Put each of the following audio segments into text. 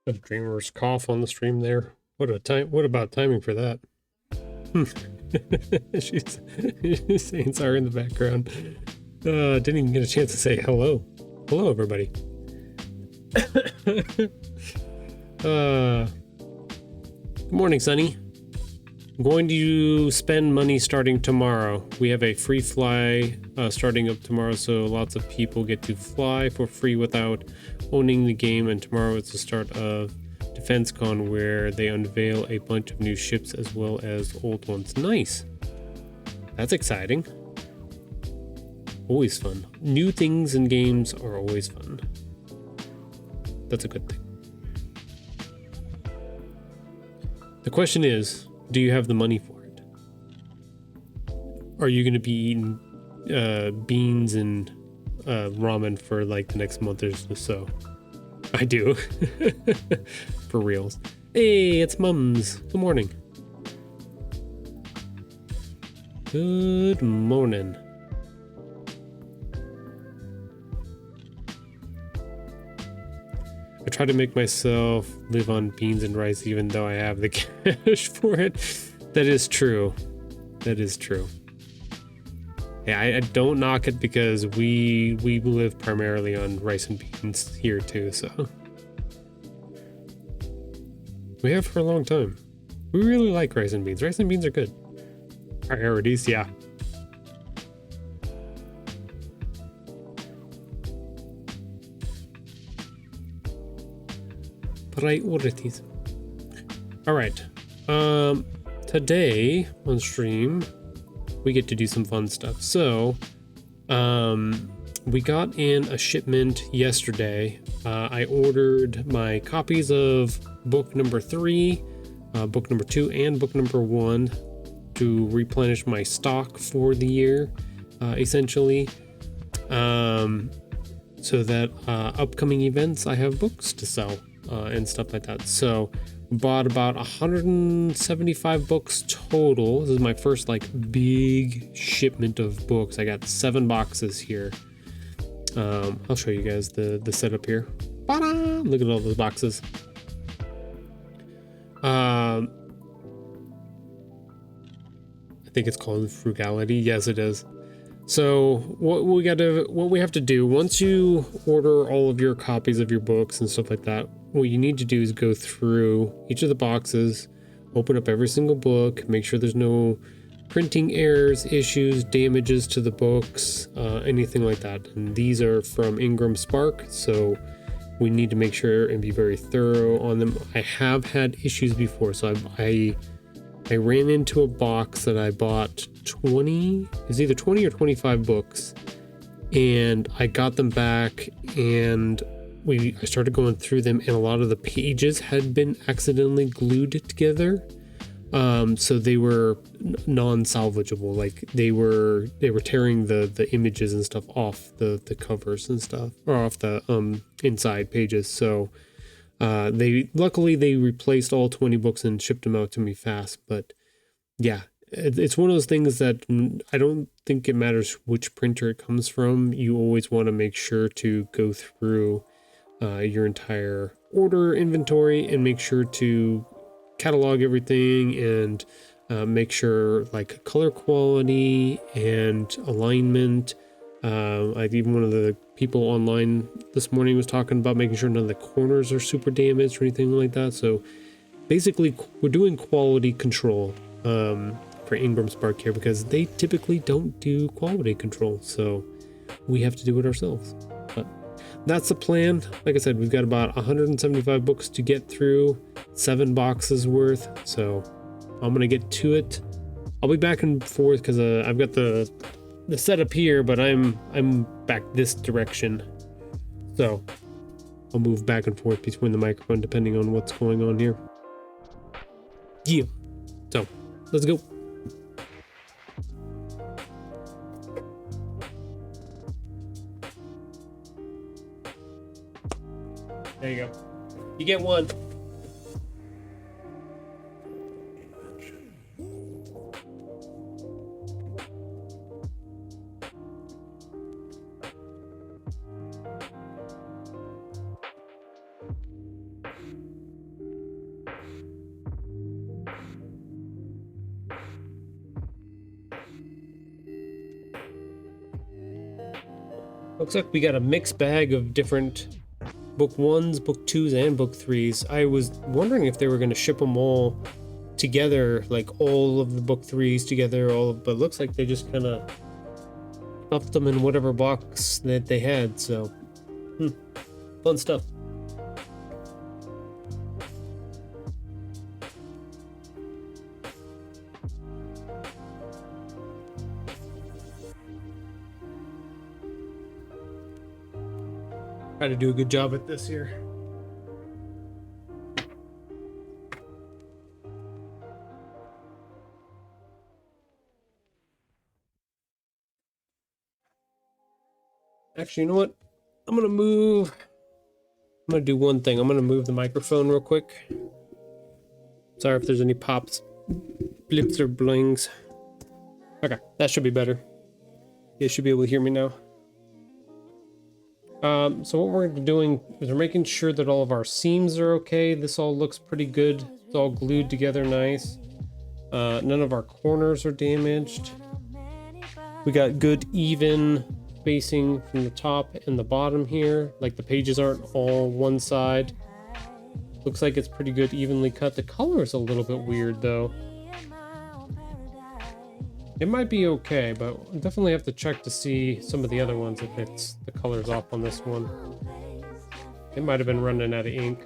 A dreamer's cough on the stream there. What about timing for that? She's saying sorry in the background. Didn't even get a chance to say hello. Hello, everybody. Good morning, Sunny. I'm going to spend money starting tomorrow. We have a free fly starting up tomorrow, so lots of people get to fly for free without owning the game. And tomorrow it's the start of DefenseCon, where they unveil a bunch of new ships as well as old ones. Nice. That's exciting. Always fun. New things in games are always fun. That's a good thing. The question is, do you have the money for it? Are you going to be eating beans and ramen for like the next month or so? I do. For reals. Hey, it's Mums. Good morning. Good morning. I try to make myself live on beans and rice even though I have the cash for it. That is true. That is true. Yeah, I don't knock it because we live primarily on rice and beans here too, so. We have for a long time. We really like rice and beans. Rice and beans are good. Priorities, yeah. Priorities. All right. Today on stream, we get to do some fun stuff. So, we got in a shipment yesterday. I ordered my copies of book number 3, book number 2, and book number 1 to replenish my stock for the year, essentially. So that upcoming events, I have books to sell and stuff like that. So bought about 175 books total. This is my first like big shipment of books. I got 7 boxes here. I'll show you guys the setup here. Ta-da! Look at all those boxes. I think it's called frugality. Yes, it is. So what we have to do once you order all of your copies of your books and stuff like that, what you need to do is go through each of the boxes, open up every single book, make sure there's no printing errors, issues, damages to the books, anything like that. And these are from Ingram Spark, so we need to make sure and be very thorough on them. I have had issues before, so I ran into a box that I bought 20, it's either 20 or 25 books, and I got them back and I started going through them, and a lot of the pages had been accidentally glued together. So they were non-salvageable, like they were tearing the images and stuff off the covers and stuff, or off the inside pages. So luckily they replaced all 20 books and shipped them out to me fast. But yeah, it's one of those things that I don't think it matters which printer it comes from. You always want to make sure to go through your entire order inventory and make sure to catalog everything and make sure like color quality and alignment. Even one of the people online this morning was talking about making sure none of the corners are super damaged or anything like that. So basically we're doing quality control for Ingram Spark here because they typically don't do quality control. So we have to do it ourselves. But that's the plan. Like I said, we've got about 175 books to get through, 7 boxes worth. So I'm going to get to it. I'll be back and forth because I've got the setup here, but I'm back this direction. So I'll move back and forth between the microphone depending on what's going on here. Yeah. So let's go. There you go. You get one. Looks like we got a mixed bag of different book 1s, book 2s, and book 3s. I was wondering if they were going to ship them all together, like all of the book 3s together, but it looks like they just kind of stuffed them in whatever box that they had, so fun stuff. Try to do a good job at this here. Actually, you know what? I'm gonna do one thing. I'm gonna move the microphone real quick. Sorry if there's any pops, blips, or blings. Okay, that should be better. You should be able to hear me now. So what we're doing is we're making sure that all of our seams are okay. This all looks pretty good. It's all glued together nice. None of our corners are damaged. We got good even spacing from the top and the bottom here. Like the pages aren't all one side. Looks like it's pretty good, evenly cut. The color is a little bit weird though. It might be okay, but we'll definitely have to check to see some of the other ones if it's the color's off on this one. It might have been running out of ink.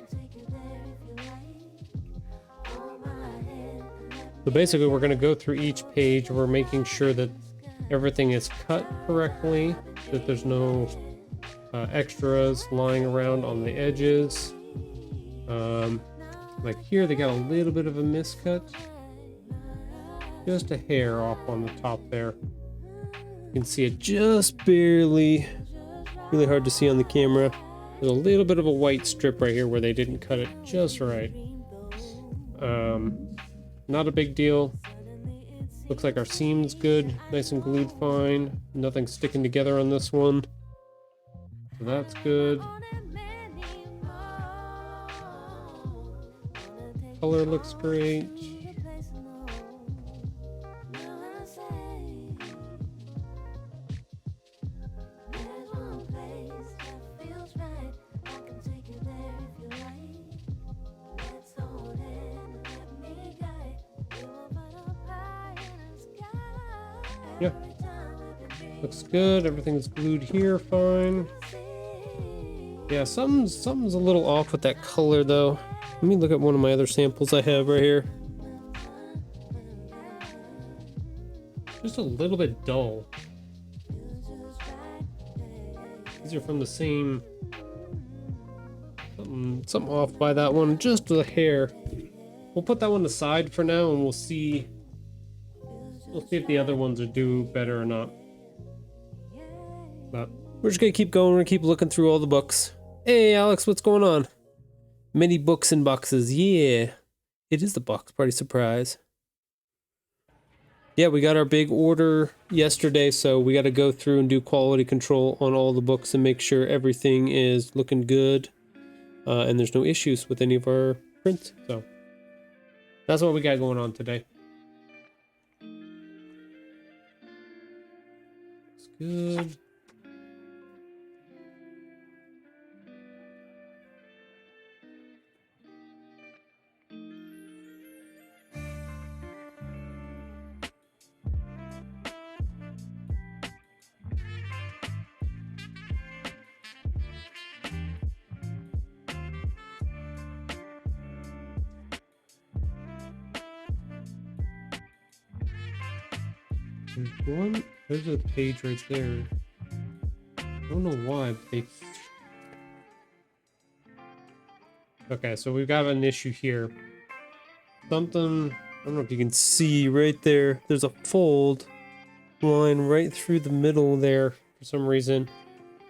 So basically we're going to go through each page. We're making sure that everything is cut correctly, that there's no extras lying around on the edges. Like here they got a little bit of a miscut. Just a hair off on the top there. You can see it just barely. Really hard to see on the camera. There's a little bit of a white strip right here where they didn't cut it just right. Not a big deal. Looks like our seam's good, nice and glued fine. Nothing sticking together on this one. So that's good. Color looks great. Yeah, looks good. Everything's glued here fine. Yeah, something's a little off with that color though. Let me look at one of my other samples I have right here. Just a little bit dull. These are from the same. Something off by that one, just a hair. We'll put that one aside for now, and we'll see. We'll see if the other ones are do better or not. But we're just gonna keep going. We're gonna keep looking through all the books. Hey, Alex, what's going on? Many books and boxes. Yeah, it is the box party surprise. Yeah, we got our big order yesterday, so we got to go through and do quality control on all the books and make sure everything is looking good, and there's no issues with any of our prints. So that's what we got going on today. Good. There's a page right there. I don't know why, but they... Okay, so we've got an issue here. Something, I don't know if you can see right there. There's a fold line right through the middle there for some reason.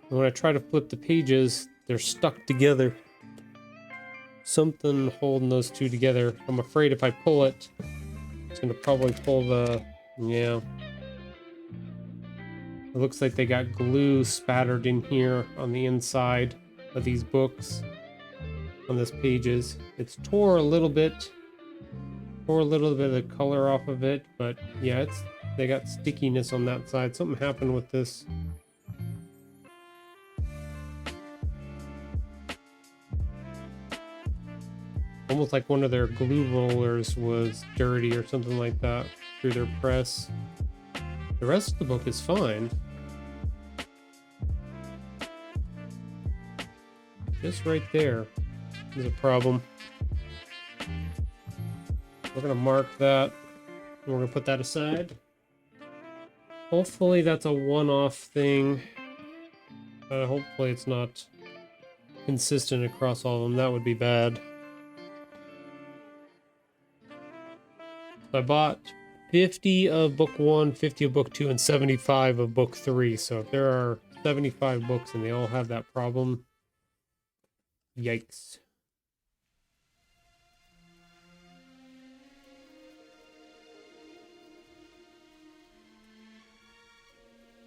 And when I try to flip the pages, they're stuck together. Something holding those two together. I'm afraid if I pull it, it's gonna probably pull the... Yeah. It looks like they got glue spattered in here on the inside of these books, on this pages. It's tore a little bit of the color off of it, but yeah, they got stickiness on that side. Something happened with this Almost like one of their glue rollers was dirty or something like that through their press. The rest of the book is fine. Just right there is a problem. We're gonna mark that, and we're gonna put that aside. Hopefully that's a one-off thing. Hopefully it's not consistent across all of them. That would be bad. So I bought 50 of book 1, 50 of book 2, and 75 of book 3. So if there are 75 books and they all have that problem, yikes.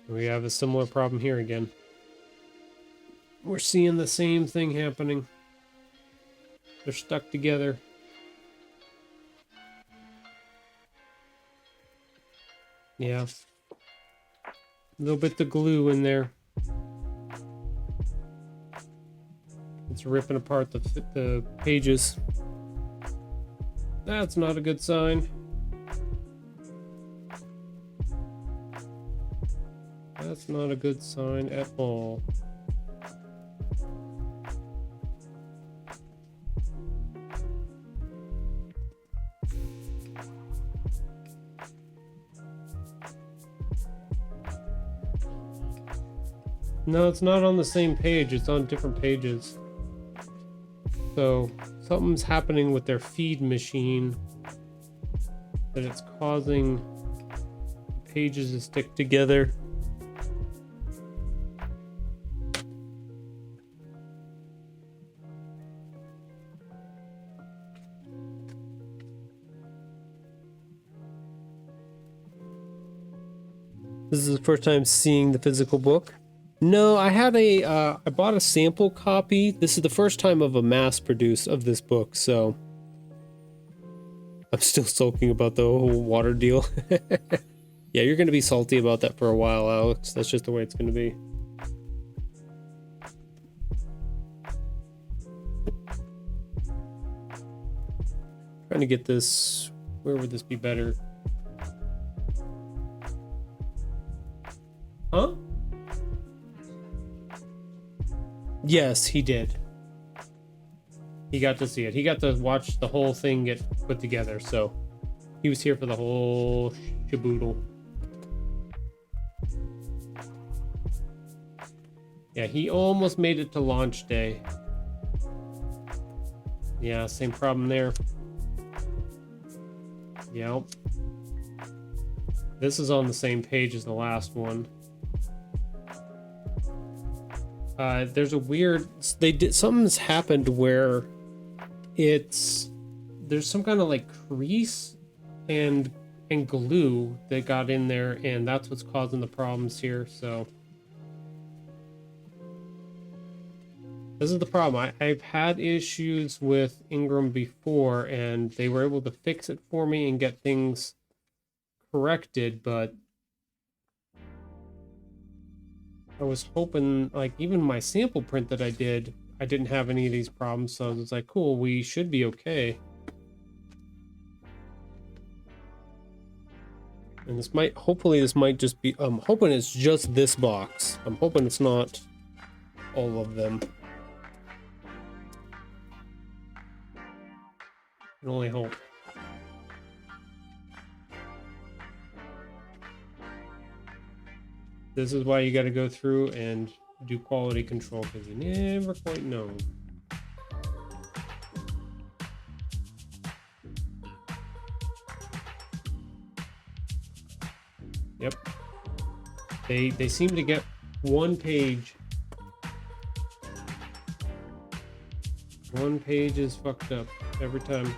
We have a similar problem here again. We're seeing the same thing happening. They're stuck together. Yeah. A little bit of glue in there. It's ripping apart the pages. That's not a good sign. That's not a good sign at all. No, it's not on the same page. It's on different pages. So something's happening with their feed machine that it's causing pages to stick together. This is the first time seeing the physical book. No, I had I bought a sample copy. This is the first time of a mass produce of this book, so I'm still sulking about the whole water deal. Yeah, you're gonna be salty about that for a while, Alex. That's just the way it's gonna be. Trying to get this, where would this be better? Huh? Yes, he did. He got to see it. He got to watch the whole thing get put together, so he was here for the whole shaboodle. Yeah, he almost made it to launch day. Yeah, same problem there. Yep. This is on the same page as the last one. There's a weird, something's happened where there's some kind of like crease and glue that got in there, and that's what's causing the problems here. So this is the problem. I've had issues with Ingram before, and they were able to fix it for me and get things corrected, but I was hoping, like, even my sample print that I didn't have any of these problems, so I was like, cool, we should be okay. And this might, hopefully this might just be, I'm hoping it's just this box. I'm hoping it's not all of them. I can only hope. This is why you got to go through and do quality control, because you never quite know. Yep. They seem to get one page. One page is fucked up every time.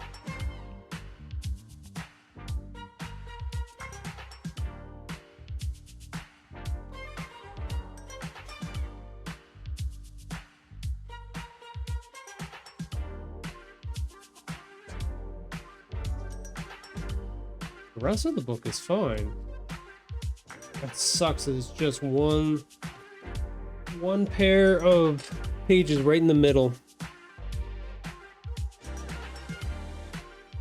The rest of the book is fine. That sucks. It's just one pair of pages right in the middle.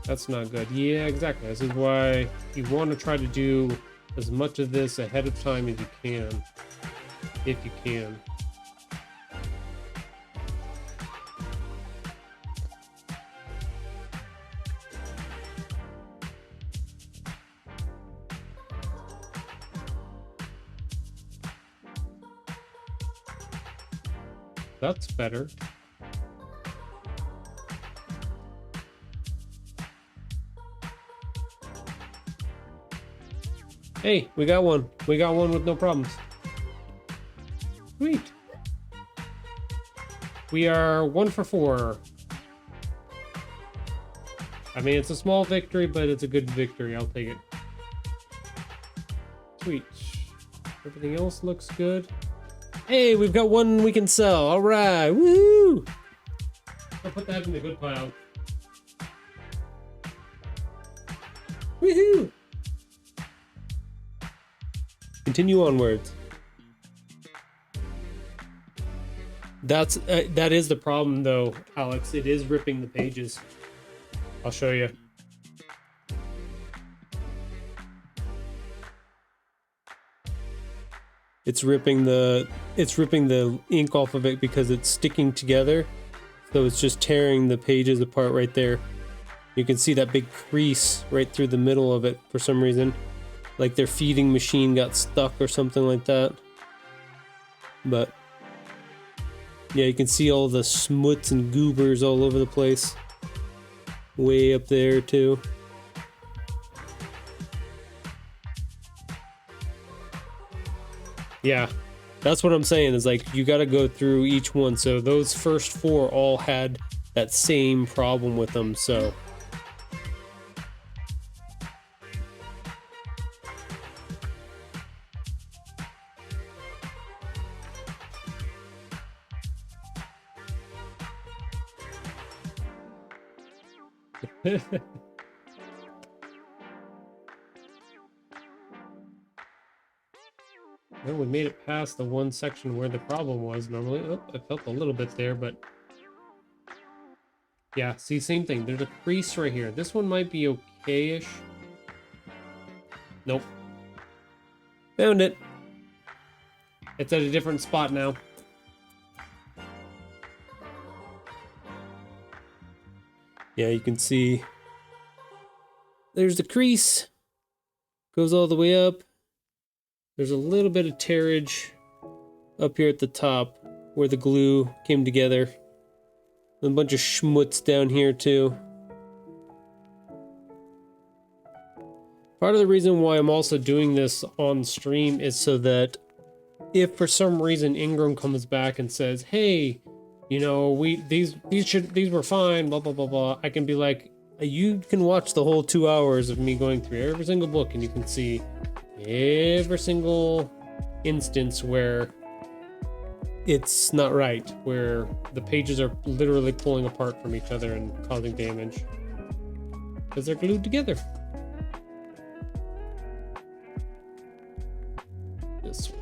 That's not good. Yeah, exactly. This is why you want to try to do as much of this ahead of time as you can, if you can. That's better. Hey, we got one. We got one with no problems. Sweet. We are 1 for 4. I mean, it's a small victory, but it's a good victory. I'll take it. Sweet. Everything else looks good. Hey, we've got one we can sell. All right. Woo! I'll put that in the good pile. Woohoo! Continue onwards. That is the problem, though, Alex. It is ripping the pages. I'll show you. It's ripping the ink off of it because it's sticking together. So it's just tearing the pages apart right there. You can see that big crease right through the middle of it for some reason. Like their feeding machine got stuck or something like that. But yeah, you can see all the smuts and goobers all over the place. Way up there too. Yeah, that's what I'm saying, is like you got to go through each one. So those first 4 all had that same problem with them, so well, we made it past the one section where the problem was normally. Oh, I felt a little bit there, but yeah, see, same thing. There's a crease right here. This one might be okay-ish. Nope. Found it. It's at a different spot now. Yeah, you can see there's the crease. Goes all the way up. There's a little bit of tearage up here at the top where the glue came together. And a bunch of schmutz down here too. Part of the reason why I'm also doing this on stream is so that if for some reason Ingram comes back and says, hey, you know, these were fine, blah blah blah blah, I can be like, you can watch the whole 2 hours of me going through every single book and you can see every single instance where it's not right, where the pages are literally pulling apart from each other and causing damage because they're glued together. This one.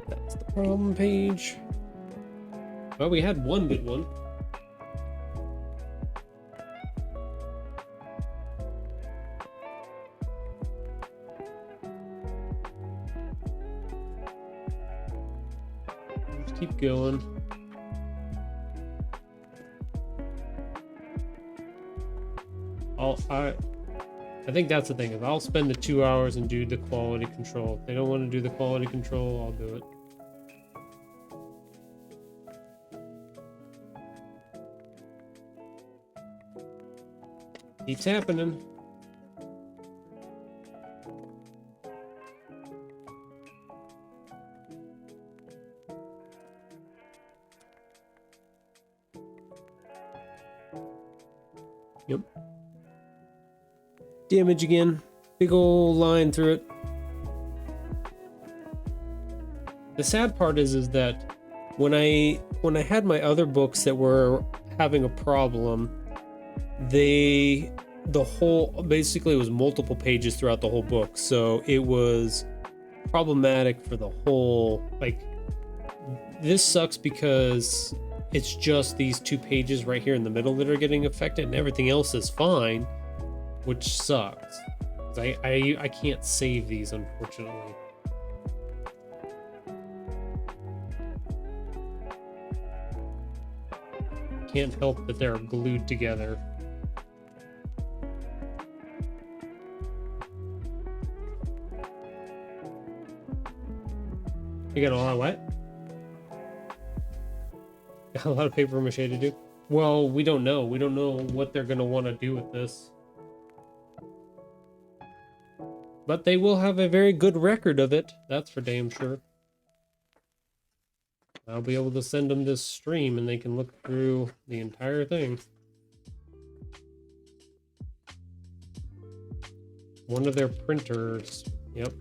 That's the problem page. Well, we had one good one. Keep going. I think that's the thing, is I'll spend the 2 hours and do the quality control. If they don't want to do the quality control, I'll do it. Keeps happening. Yep. Damage again. Big old line through it. The sad part is that when I had my other books that were having a problem, the whole, basically it was multiple pages throughout the whole book, so it was problematic for the whole, like, this sucks because It's just these 2 pages right here in the middle that are getting affected, and everything else is fine, which sucks. I can't save these, unfortunately. Can't help that they're glued together. You got a lot of what? Got a lot of paper mache to do? Well, we don't know. We don't know what they're going to want to do with this. But they will have a very good record of it. That's for damn sure. I'll be able to send them this stream and they can look through the entire thing. One of their printers. Yep.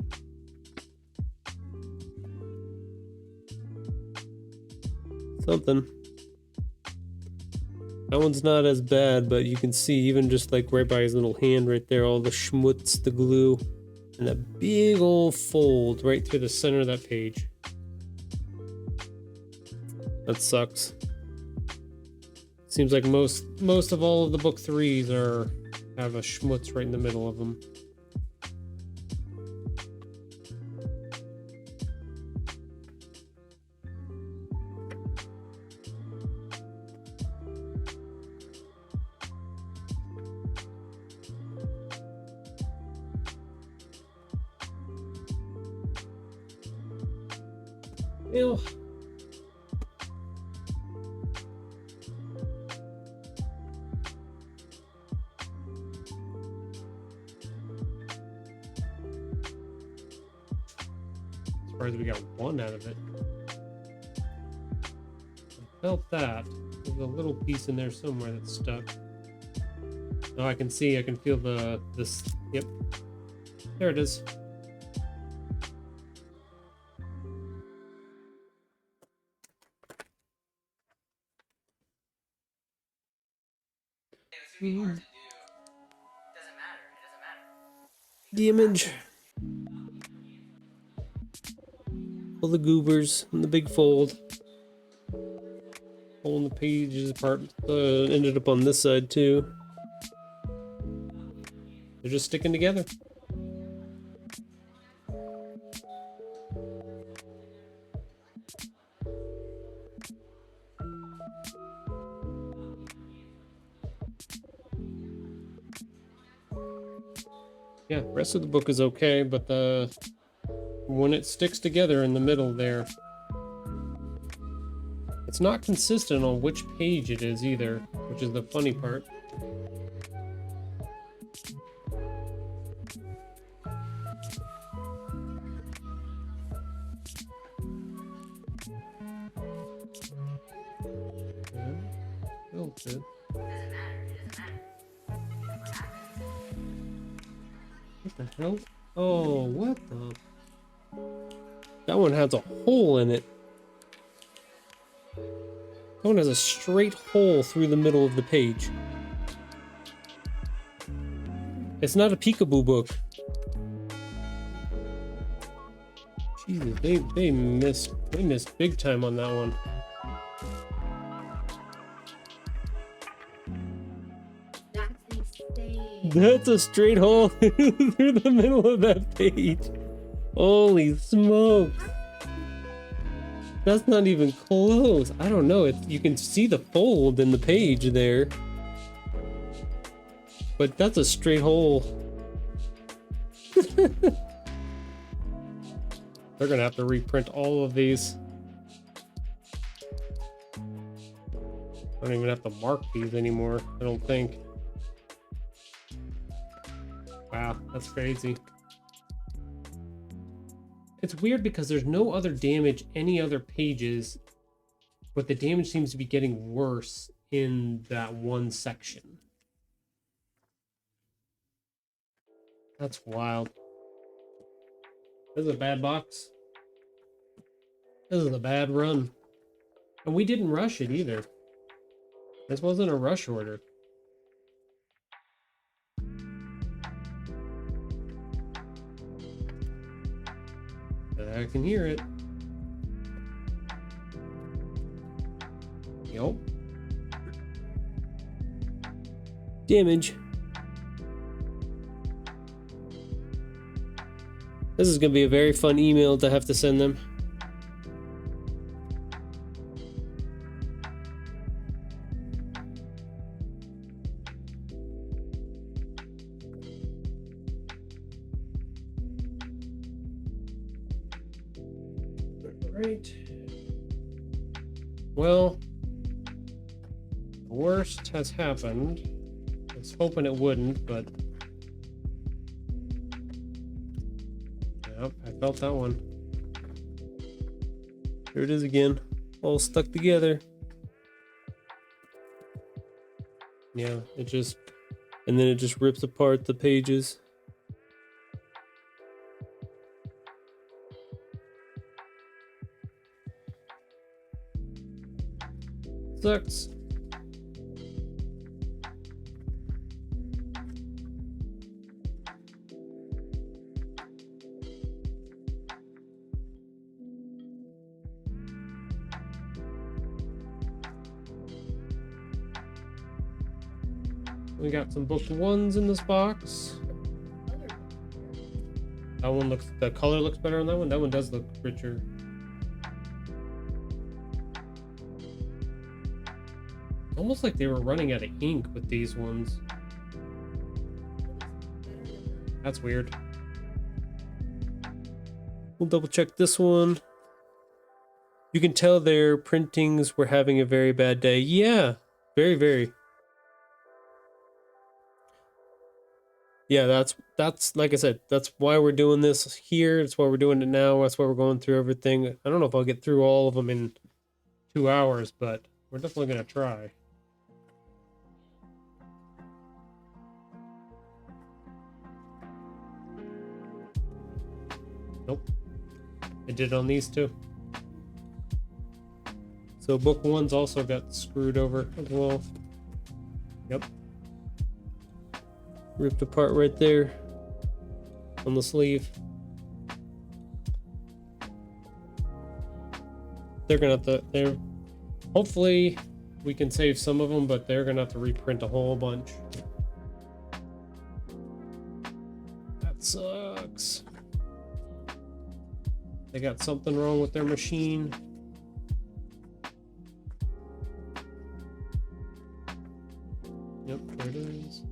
Something. That one's not as bad, but you can see even just like right by his little hand right there, all the schmutz, the glue, and that big old fold right through the center of that page. That sucks. Seems like most of all of the book 3s have a schmutz right in the middle of them. Ew. As far as we got one out of it. I felt that. There's a little piece in there somewhere that's stuck. Oh, I can feel this. Yep. There it is. The image. All the goobers and the big fold. Pulling the pages apart. Ended up on this side too. They're just sticking together. Yeah, the rest of the book is okay, but when it sticks together in the middle there, it's not consistent on which page it is either, which is the funny part. What the hell? Oh, what the? That one has a hole in it. That one has a straight hole through the middle of the page. It's not a peekaboo book. Jesus, they missed big time on that one. That's a straight hole through the middle of that page. Holy smokes. That's not even close. I don't know. You can see the fold in the page there. But that's a straight hole. They're gonna have to reprint all of these. I don't even have to mark these anymore, I don't think. Wow, that's crazy. It's weird because there's no other damage any other pages, but the damage seems to be getting worse in that one section. That's wild. This is a bad box. This is a bad run. And we didn't rush it either. This wasn't a rush order. I can hear it. Yup. Damage. This is going to be a very fun email to have to send them. Right. Well, the worst has happened. I was hoping it wouldn't, but yep, I felt that one. Here it is again, all stuck together. Yeah, it just, and then it just rips apart the pages. Sucks. We got some book ones in this box. That one looks, the color looks better on that one. That one does look richer. Almost like they were running out of ink with these ones. That's weird. We'll double check this one. You can tell their printings were having a very bad day. Yeah, very. Yeah, that's like I said, that's why we're doing this here. That's why we're doing it now. That's why we're going through everything. I don't know if I'll get through all of them in 2 hours, but we're definitely gonna try. Nope. I did it on these too. So book one's also got screwed over as well. Yep. Ripped apart right there on the sleeve. They're gonna have to, hopefully we can save some of them, but they're gonna have to reprint a whole bunch. That sucks. They got something wrong with their machine. Yep, there it is.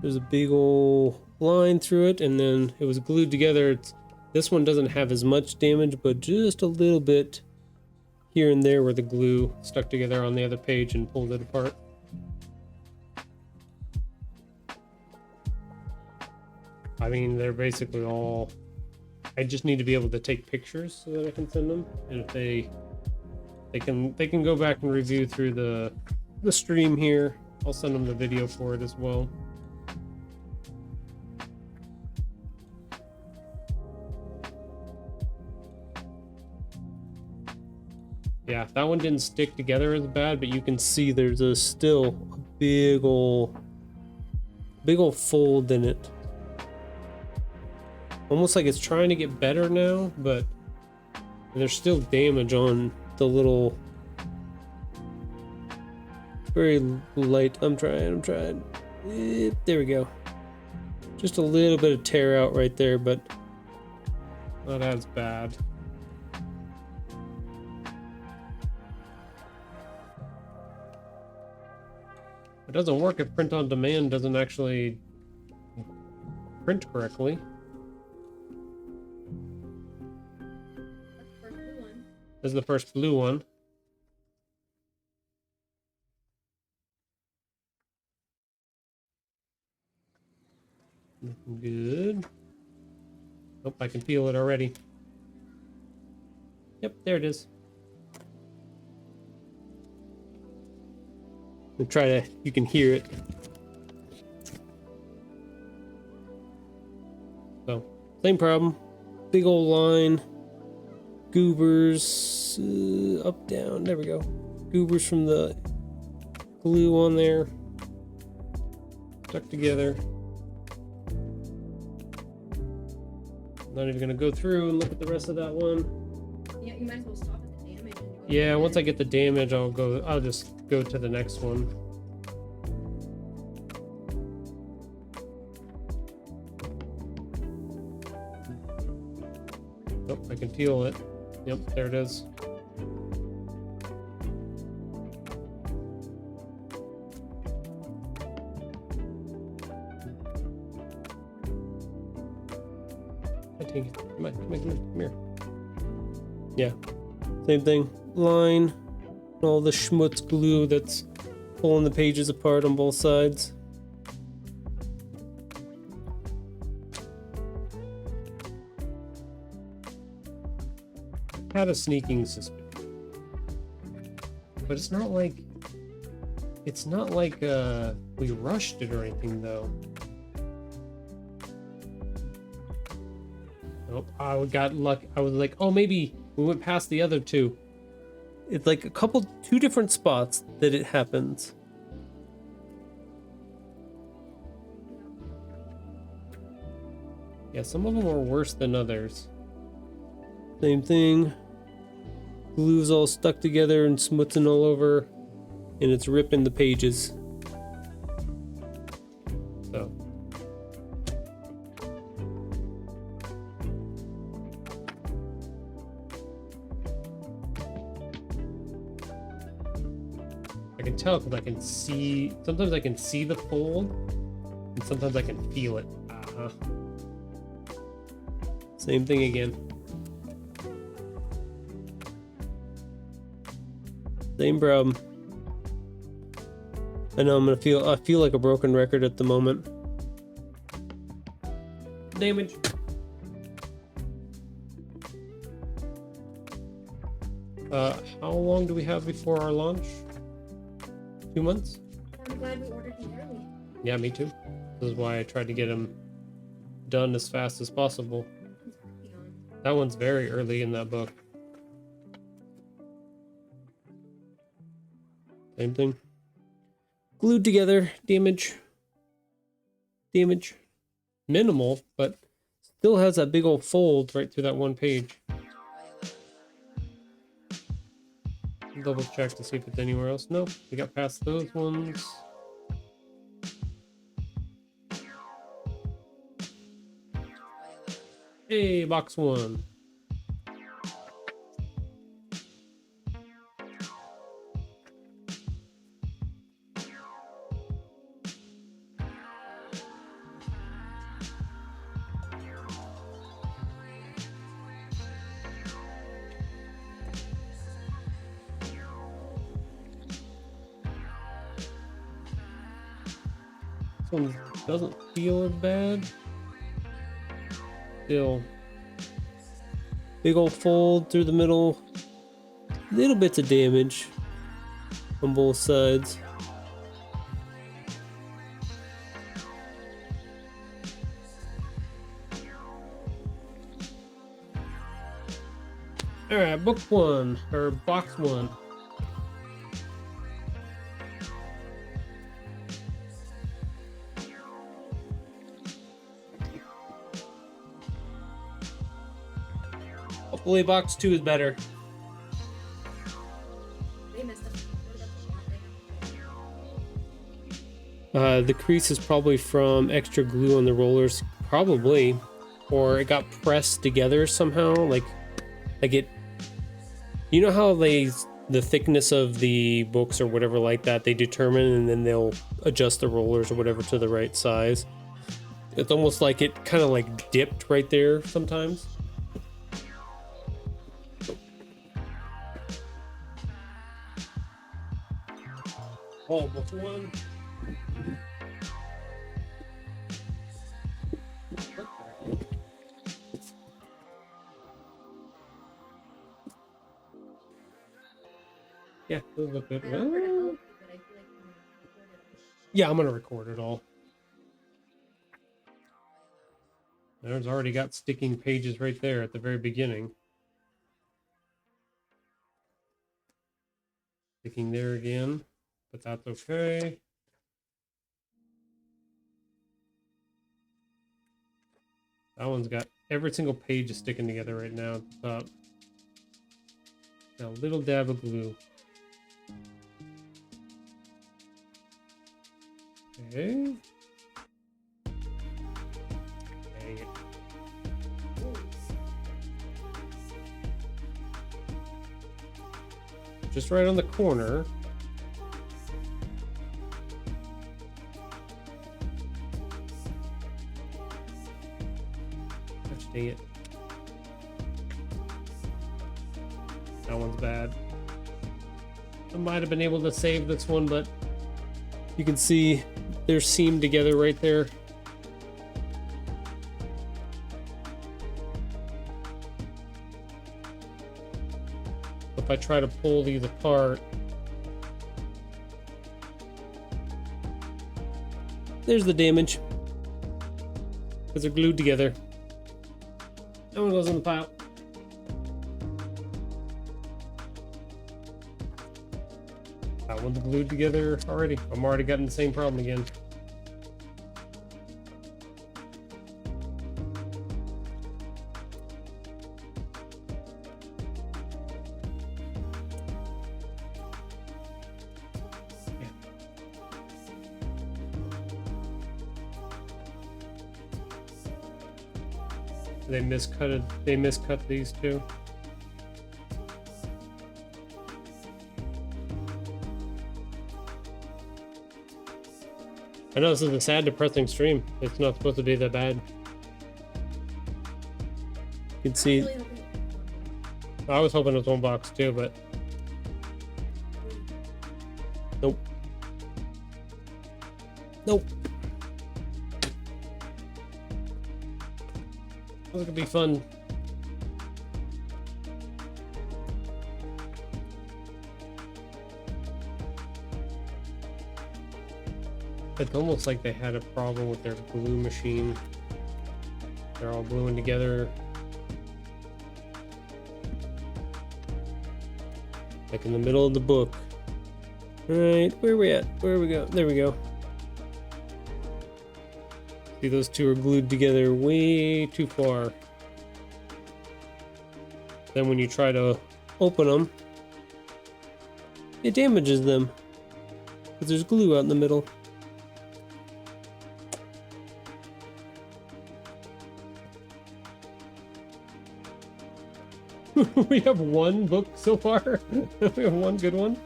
There's a big old line through it, and then it was glued together. This one doesn't have as much damage, but just a little bit here and there where the glue stuck together on the other page and pulled it apart. I mean, they're basically all, I just need to be able to take pictures so that I can send them. And if they can go back and review through the stream here. I'll send them the video for it as well. Yeah, that one didn't stick together as bad, but you can see there's still a big old fold in it. Almost like it's trying to get better now, but there's still damage on the little, very light. I'm trying. There we go. Just a little bit of tear out right there, but not as bad. It doesn't work if print on demand doesn't actually print correctly. This is the first blue one. Looking good. Oh, I can feel it already. Yep, there it is. We'll try to, you can hear it. So, same problem. Big old line. Goobers, up, down, there we go. Goobers from the glue on there. Stuck together. not even gonna go through and look at the rest of that one. Yeah, you might as well stop at the damage. And go Yeah, once I get the damage, I'll just go to the next one. Oh, I can feel it. Yep, there it is. Come here. Yeah, same thing. Line, all the schmutz glue that's pulling the pages apart on both sides. Had a sneaking suspicion, but it's not like we rushed it or anything though. Nope, I got lucky. I was like, oh, maybe we went past the other two. It's like two different spots that it happens. Yeah, some of them are worse than others. Same thing. Glue's all stuck together and smutzing all over, and it's ripping the pages. So. I can tell because I can see, sometimes I can see the fold, and sometimes I can feel it. Same thing again. Same problem. I know I feel like a broken record at the moment. Damage. How long do we have before our launch? 2 months? I'm glad we ordered these early. Yeah, me too. This is why I tried to get them done as fast as possible. That one's very early in that book. Same thing. Glued together. Damage. Damage. Minimal, but still has that big old fold right through that one page. Double check to see if it's anywhere else. Nope, we got past those ones. Hey, box one. This one doesn't feel as bad. Still, big old fold through the middle. Little bits of damage on both sides. Alright, book one, or box one. Hopefully box two is better. They messed up. The crease is probably from extra glue on the rollers, probably, or it got pressed together somehow. Like it. You know how the thickness of the books or whatever like that they determine, and then they'll adjust the rollers or whatever to the right size. It's almost like it kind of like dipped right there sometimes. Oh, book one. Yeah, those look good. Well, yeah, I'm gonna record it all. There's already got sticking pages right there at the very beginning. Sticking there again, but that's okay. That one's got every single page is sticking together right now at the top. Now a little dab of glue. Okay. Dang it. Just right on the corner. Gosh dang it. That one's bad. I might have been able to save this one, but you can see they're seamed together right there. If I try to pull these apart, there's the damage because they're glued together. That one goes in the pile. That one's glued together already. I'm already getting the same problem again. They miscut these two. I know this is a sad, depressing stream. It's not supposed to be that bad. You can see. I was hoping it was one box too, but nope. Nope. This could be fun. It's almost like they had a problem with their glue machine. They're all gluing together. Like in the middle of the book. Alright, where are we at? Where we go? There we go. See, those two are glued together way too far. Then when you try to open them, it damages them. Because there's glue out in the middle. We have one book so far. We have one good one.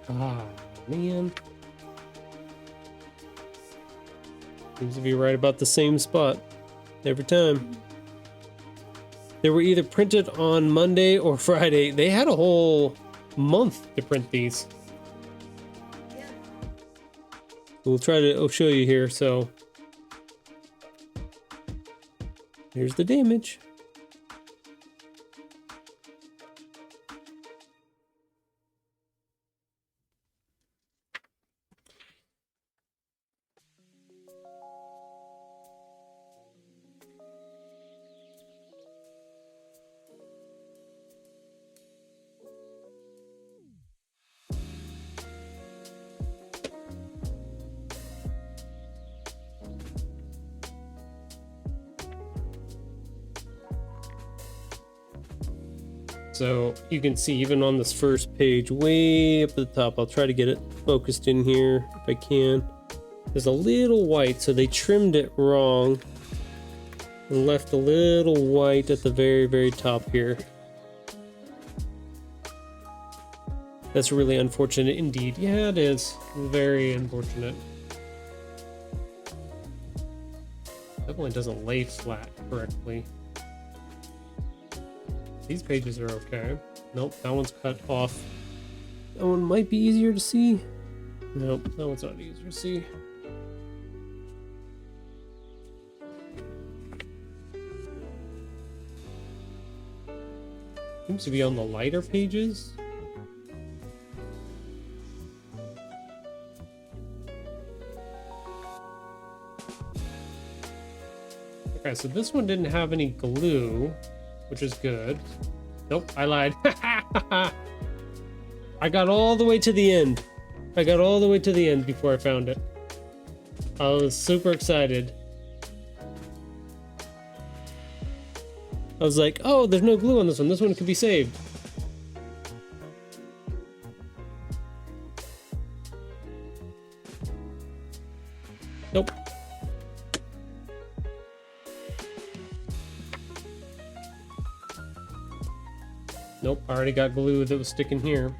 Ah, man. Seems to be right about the same spot every time. They were either printed on Monday or Friday. They had a whole month to print these. Yeah. We'll try to show you here. So here's the damage. So you can see even on this first page, way up at the top, I'll try to get it focused in here if I can. There's a little white, so they trimmed it wrong and left a little white at the very, very top here. That's really unfortunate indeed. Yeah, it is. Very unfortunate. Definitely doesn't lay flat correctly. These pages are okay. Nope, that one's cut off. That one might be easier to see. Nope, that one's not easier to see. Seems to be on the lighter pages. Okay, so this one didn't have any glue, which is good. Nope, I lied. I got all the way to the end. I got all the way to the end before I found it. I was super excited. I was like, oh, there's no glue on this one. This one could be saved. Nope. Nope, I already got glue that was sticking here.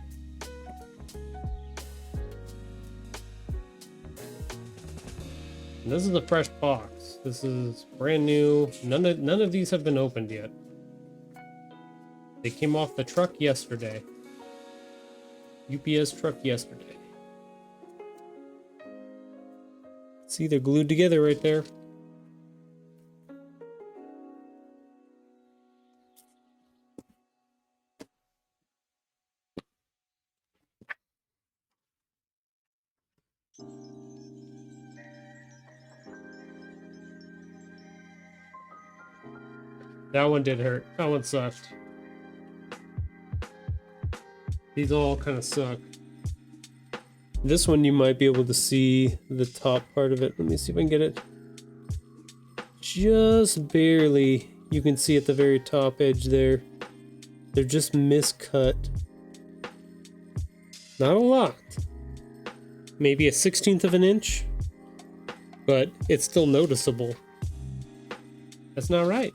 And this is a fresh box. This is brand new. None of these have been opened yet. They came off the truck yesterday. UPS truck yesterday. See, they're glued together right there. That one did hurt. That one sucked. These all kind of suck. This one you might be able to see the top part of it. Let me see if I can get it. Just barely. You can see at the very top edge there. They're just miscut. Not a lot. Maybe a 1/16 of an inch. But it's still noticeable. That's not right.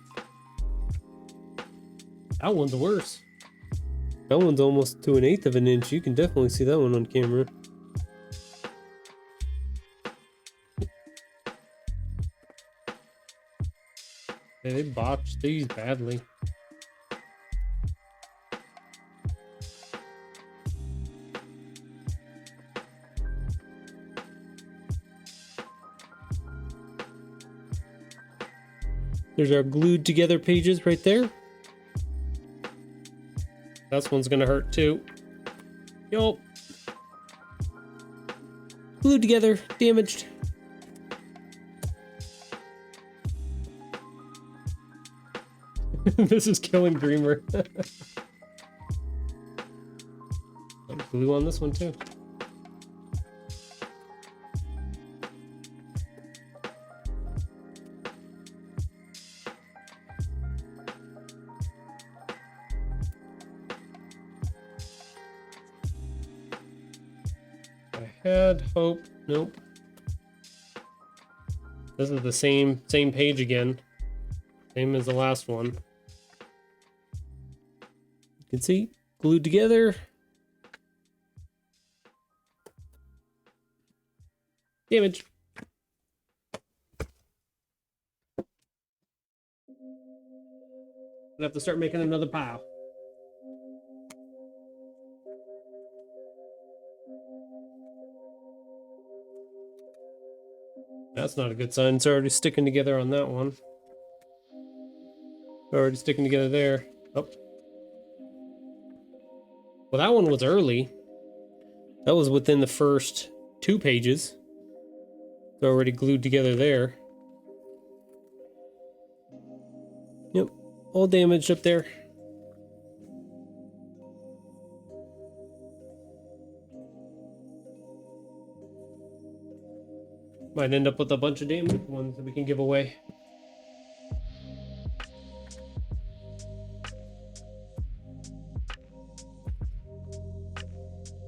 That one's worse. That one's almost to 1/8 of an inch. You can definitely see that one on camera. Yeah, they botched these badly. There's our glued together pages right there. This one's gonna hurt too. Yup. Glued together, damaged. This is killing Dreamer. Glue on this one too. I had hope. Nope. This is the same page again. Same as the last one. You can see, glued together. Damage. Gonna have to start making another pile. That's not a good sign. It's already sticking together on that one. Already sticking together there. Oh. Well, that one was early. That was within the first 2 pages. It's already glued together there. Yep, all damaged up there. Might end up with a bunch of damaged ones that we can give away.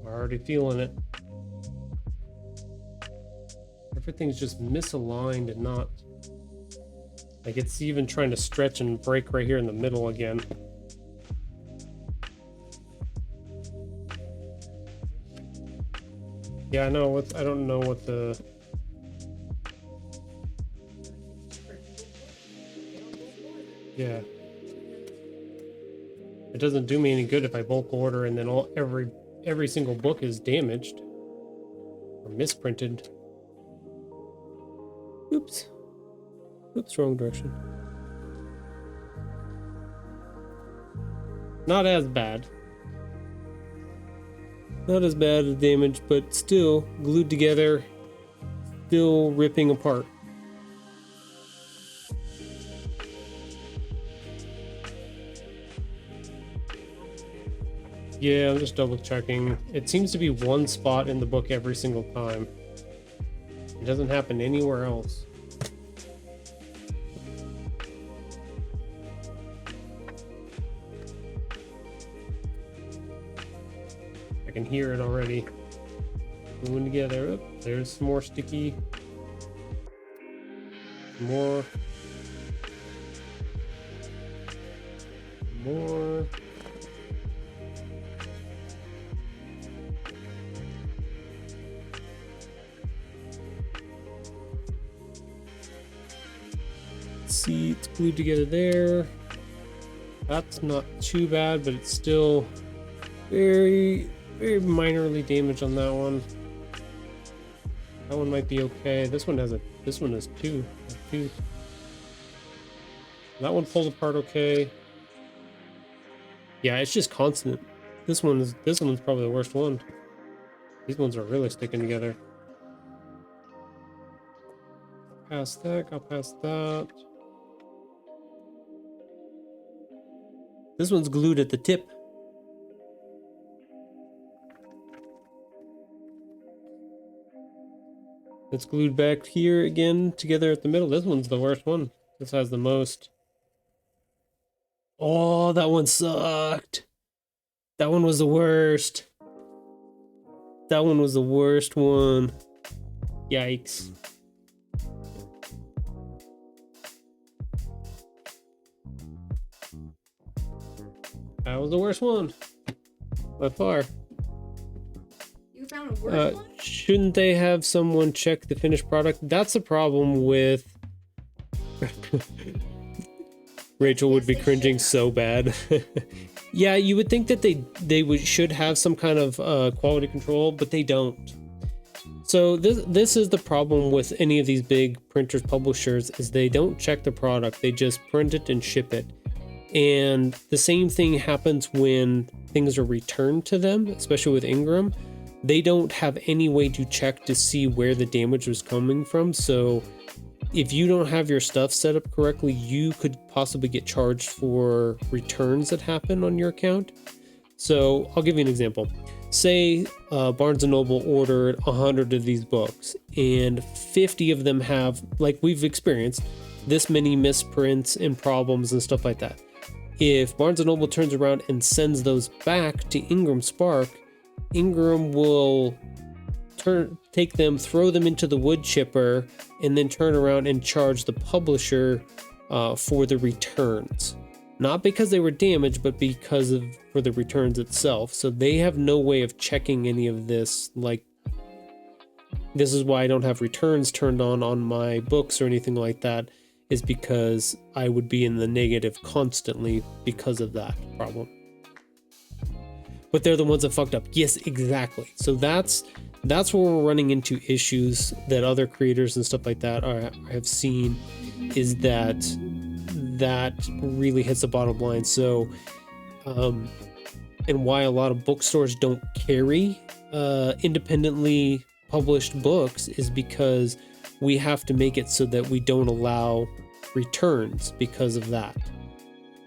We're already feeling it. Everything's just misaligned and not... Like, it's even trying to stretch and break right here in the middle again. Yeah, I know what... I don't know what the... Yeah. It doesn't do me any good if I bulk order and then every single book is damaged or misprinted. Oops. Oops, wrong direction. Not as bad. Not as bad as damage, but still glued together, still ripping apart. Yeah, I'm just double checking. It seems to be one spot in the book every single time. It doesn't happen anywhere else. can hear it already. Moving together. Oop, there's some more sticky. More. More. See, it's glued together there. That's not too bad, but it's still very minorly damaged on that one. That one might be okay. This one is two. That one pulls apart okay. Yeah, it's just constant. This one's probably the worst one. These ones are really sticking together. Past that, got past that. This one's glued at the tip. It's glued back here again together at the middle. This one's the worst one. This has the most. Oh, that one sucked. That one was the worst. That one was the worst one. Yikes. That was the worst one. By far. You found a worse one? Shouldn't they have someone check the finished product? That's the problem with... Rachel would be cringing so bad. Yeah, you would think that they should have some kind of quality control, but they don't. So this is the problem with any of these big printers publishers, is they don't check the product. They just print it and ship it. And the same thing happens when things are returned to them, especially with Ingram. They don't have any way to check to see where the damage was coming from. So if you don't have your stuff set up correctly, you could possibly get charged for returns that happen on your account. So I'll give you an example. Say Barnes & Noble ordered 100 of these books and 50 of them have, like we've experienced, this many misprints and problems and stuff like that. If Barnes & Noble turns around and sends those back to Ingram Spark, Ingram will take them, throw them into the wood chipper, and then turn around and charge the publisher for the returns. Not because they were damaged, but for the returns itself. So they have no way of checking any of this. Like, this is why I don't have returns turned on my books or anything like that, is because I would be in the negative constantly because of that problem. But they're the ones that fucked up. Yes, exactly. So that's where we're running into issues that other creators and stuff like that have seen, is that really hits the bottom line. So, and why a lot of bookstores don't carry independently published books is because we have to make it so that we don't allow returns because of that.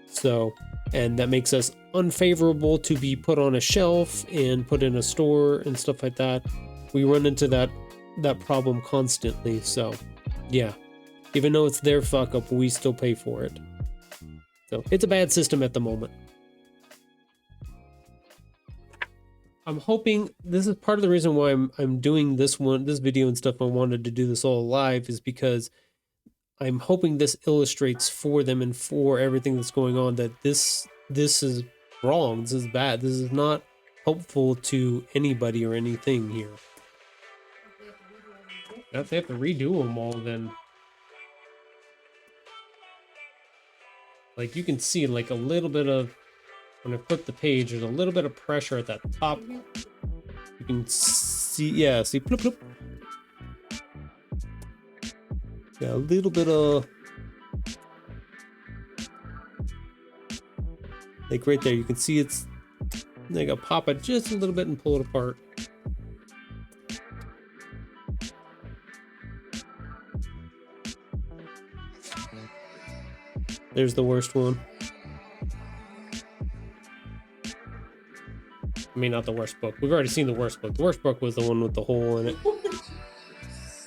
So, and that makes us unfavorable to be put on a shelf and put in a store and stuff like that. We run into that problem constantly. So yeah, even though it's their fuck up, we still pay for it. So it's a bad system at the moment. I'm hoping this is part of the reason why I'm doing this video and stuff. I wanted to do this all live is because I'm hoping this illustrates for them and for everything that's going on that this is wrong. This is bad. This is not helpful to anybody or anything here. If they have to redo them all, then like you can see like a little bit of, when I flip the page, there's a little bit of pressure at that top. You can see, yeah, see, bloop, bloop. Yeah, a little bit of, like right there, you can see it's, I gotta pop it just a little bit and pull it apart. There's the worst one. I mean, not the worst book. We've already seen the worst book. The worst book was the one with the hole in it.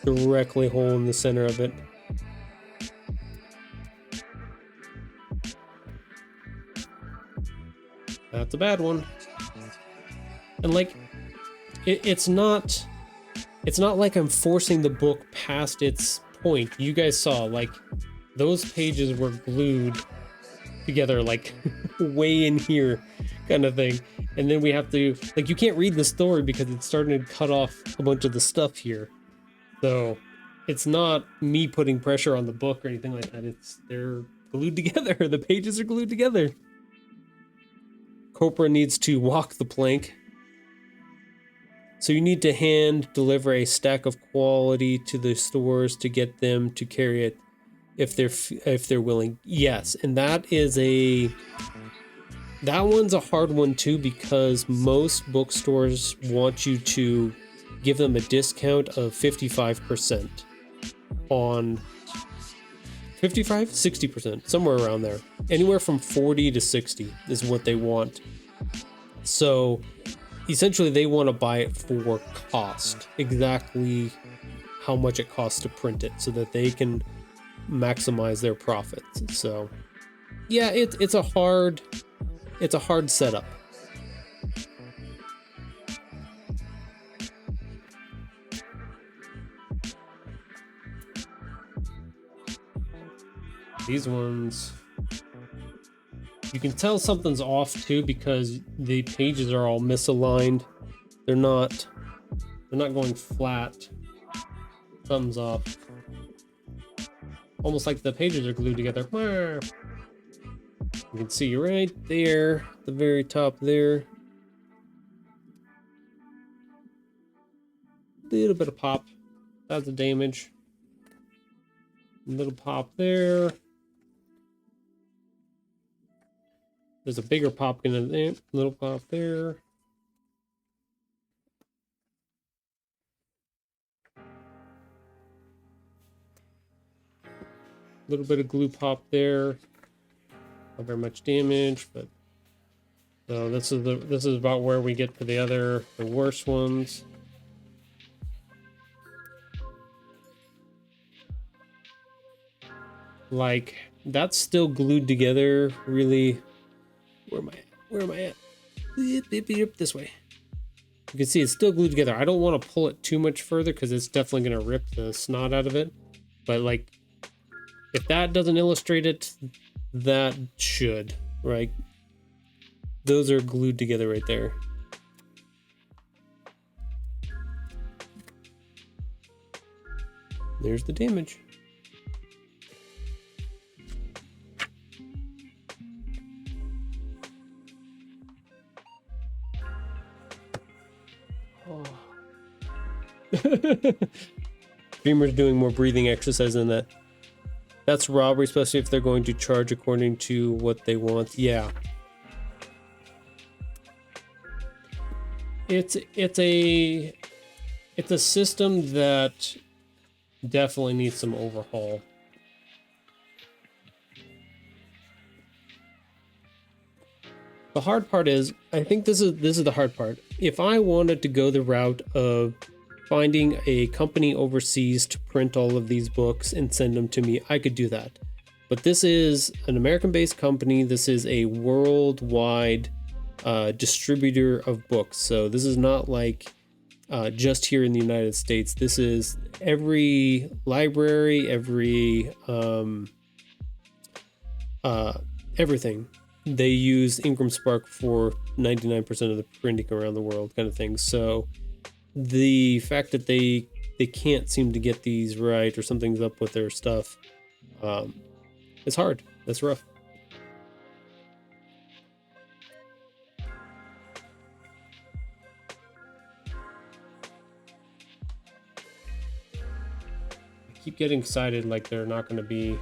Directly hole in the center of it. That's a bad one. And like, it's not like I'm forcing the book past its point. You guys saw, like, those pages were glued together, like, way in here kind of thing. And then we have to, like, you can't read the story because it's starting to cut off a bunch of the stuff here. So it's not me putting pressure on the book or anything like that. They're glued together. The pages are glued together. Copra needs to walk the plank. So you need to hand deliver a stack of quality to the stores to get them to carry it if they're willing. Yes, and that one's a hard one too, because most bookstores want you to give them a discount of 55% on 60%, somewhere around there. Anywhere from 40 to 60 is what they want. So essentially they want to buy it for cost, exactly how much it costs to print it, so that they can maximize their profits. So yeah, it's a hard setup. These ones, you can tell something's off too, because the pages are all misaligned. They're not going flat. Thumbs up. Almost like the pages are glued together. You can see right there, the very top there. Little bit of pop. That's the damage. Little pop there. There's a bigger pop in there. Little pop there. Little bit of glue pop there. Not very much damage, but so this is about where we get to the worst ones. Like, that's still glued together really. Where am I at? This way. You can see it's still glued together. I don't want to pull it too much further because it's definitely going to rip the snot out of it. But like, if that doesn't illustrate it, that should, right? Those are glued together right there. There's the damage. Oh. Dreamer's doing more breathing exercise than that. That's robbery, especially if they're going to charge according to what they want. Yeah. It's a system that definitely needs some overhaul. The hard part is, I think this is the hard part. If I wanted to go the route of finding a company overseas to print all of these books and send them to me, I could do that. But this is an American-based company. This is a worldwide distributor of books. So this is not like just here in the United States. This is every library, every everything. They use Ingram Spark for 99% of the printing around the world, kind of thing. So the fact that they can't seem to get these right, or something's up with their stuff, it's hard. That's rough. I keep getting excited like they're not going to be.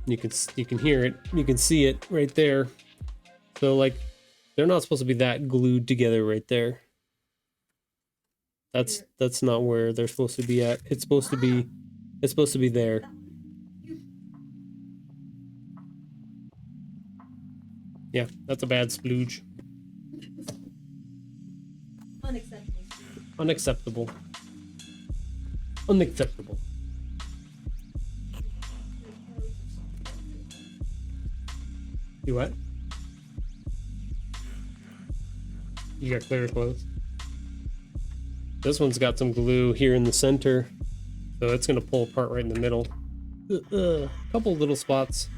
You can hear it, you can see it right there. So like, they're not supposed to be that glued together right there. That's not where they're supposed to be at. It's supposed to be there. Yeah, that's a bad splooge. Unacceptable. Unacceptable. Unacceptable. You what? You got clear to close. This one's got some glue here in the center, so it's gonna pull apart right in the middle. Couple little spots.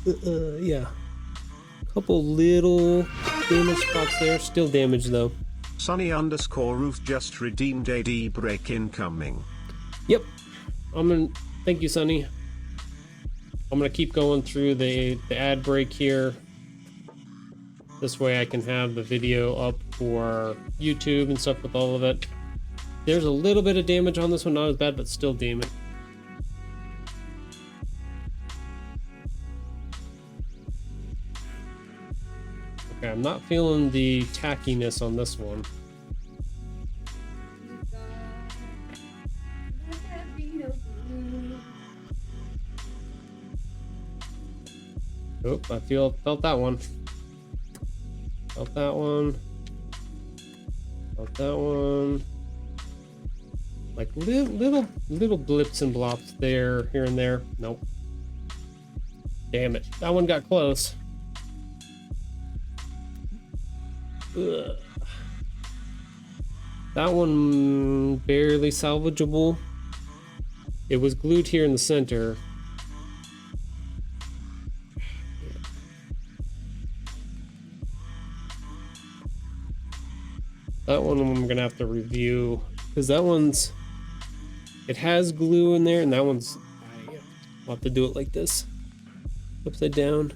Yeah. Couple little damage spots there. Still damaged though. Sunny_Ruth just redeemed AD break incoming. Yep. Thank you, Sunny. I'm gonna keep going through the ad break here. This way I can have the video up for YouTube and stuff with all of it. There's a little bit of damage on this one, not as bad, but still damage. Okay, I'm not feeling the tackiness on this one. Oop, I felt that one. Felt that one. Felt that one. Like little blips and blops there, here and there. Nope. Damn it. That one got close. Ugh. That one barely salvageable. It was glued here in the center. That one I'm gonna have to review because that one's, it has glue in there, and that one's, I'll have to do it like this, upside down.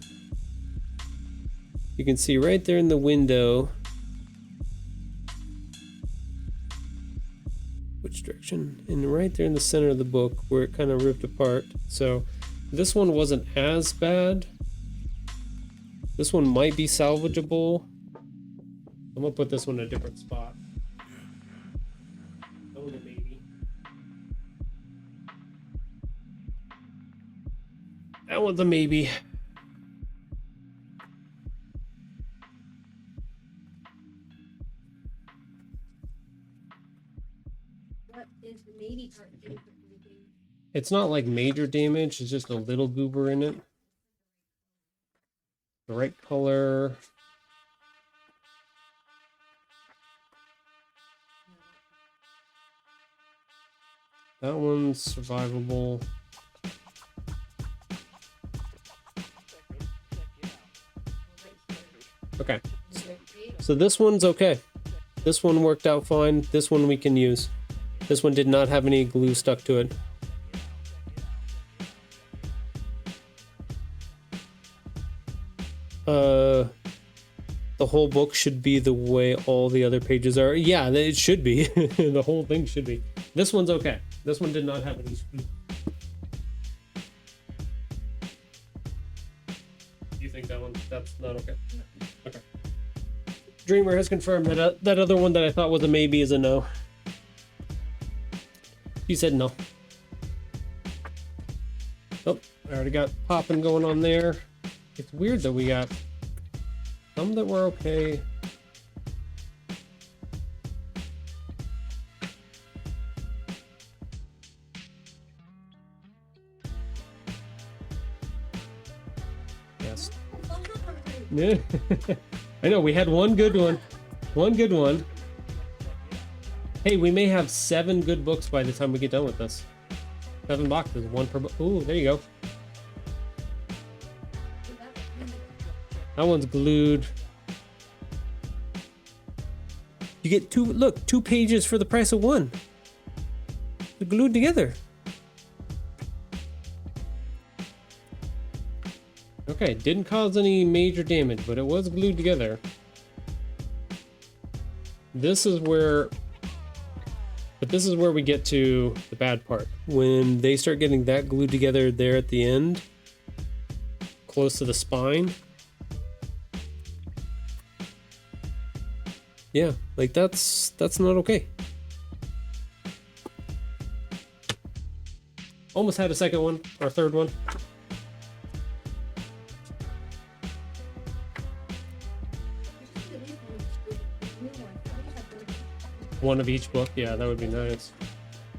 You can see right there in the window. Which direction? And right there in the center of the book where it kind of ripped apart. So this one wasn't as bad. This one might be salvageable. I'm gonna put this one in a different spot. That one's a maybe. That one's a maybe. What is the maybe part of it? It's not like major damage, it's just a little goober in it. The right color. That one's survivable. Okay. So this one's okay. This one worked out fine. This one we can use. This one did not have any glue stuck to it. The whole book should be the way all the other pages are. Yeah, it should be. The whole thing should be. This one's okay. This one did not have any glue. You think that one, that's not okay? Okay. Dreamer has confirmed that that other one that I thought was a maybe is a no. He said no. Oh, I already got popping going on there. It's weird that we got some that were okay. Yes. Yeah. I know, we had one good one. One good one. Hey, we may have 7 good books by the time we get done with this. 7 boxes, 1 per book. Ooh, there you go. That one's glued. You get 2 pages for the price of 1. They're glued together. Okay, didn't cause any major damage, but it was glued together. This is where we get to the bad part. When they start getting that glued together there at the end, close to the spine. Yeah, like that's not okay. Almost had a second one, or third one. One of each book, yeah, that would be nice.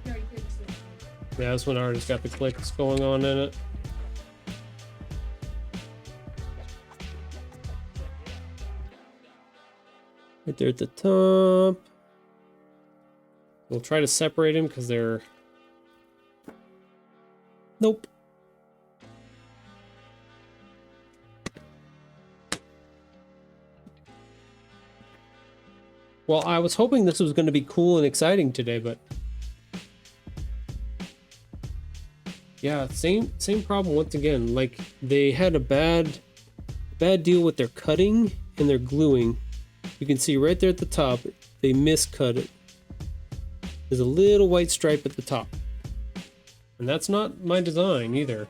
Yeah, this one already got the clicks going on in it. Right there at the top. We'll try to separate them because they're... Nope. Well, I was hoping this was going to be cool and exciting today, but... Yeah, same problem once again. Like, they had a bad deal with their cutting and their gluing. You can see right there at the top, they miscut it. There's a little white stripe at the top. And that's not my design either.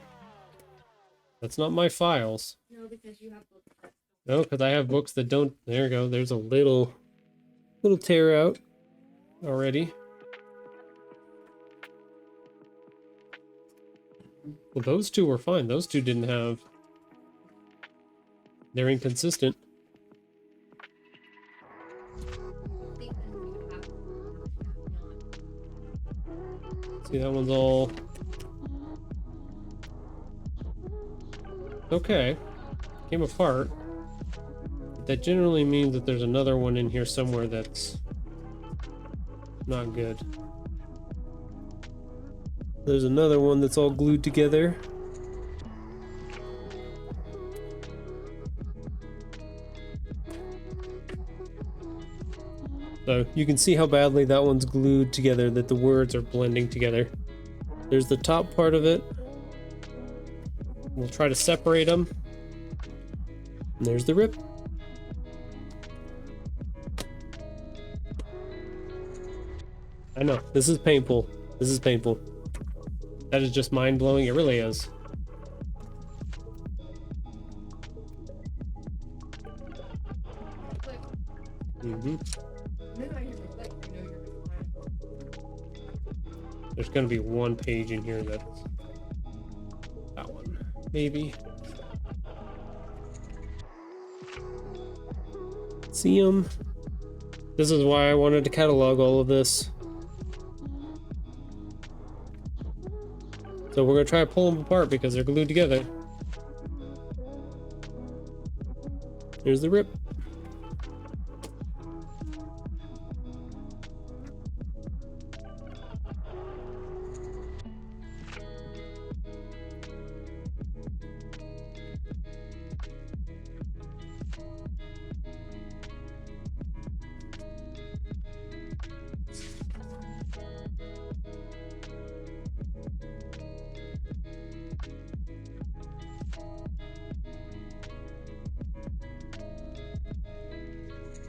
That's not my files. No, because you have books. No, because I have books that don't... There you go. There's a little tear out already. Well, those two were fine. Those two didn't have... They're inconsistent. See, that one's all... Okay. Came apart. That generally means that there's another one in here somewhere that's not good. There's another one that's all glued together. So you can see how badly that one's glued together, that the words are blending together. There's the top part of it. We'll try to separate them. And there's the rip. I know, this is painful. This is painful. That is just mind-blowing, it really is. There's gonna be one page in here that's that one, maybe. See 'em? This is why I wanted to catalog all of this. So we're gonna try to pull them apart because they're glued together. Here's the rip.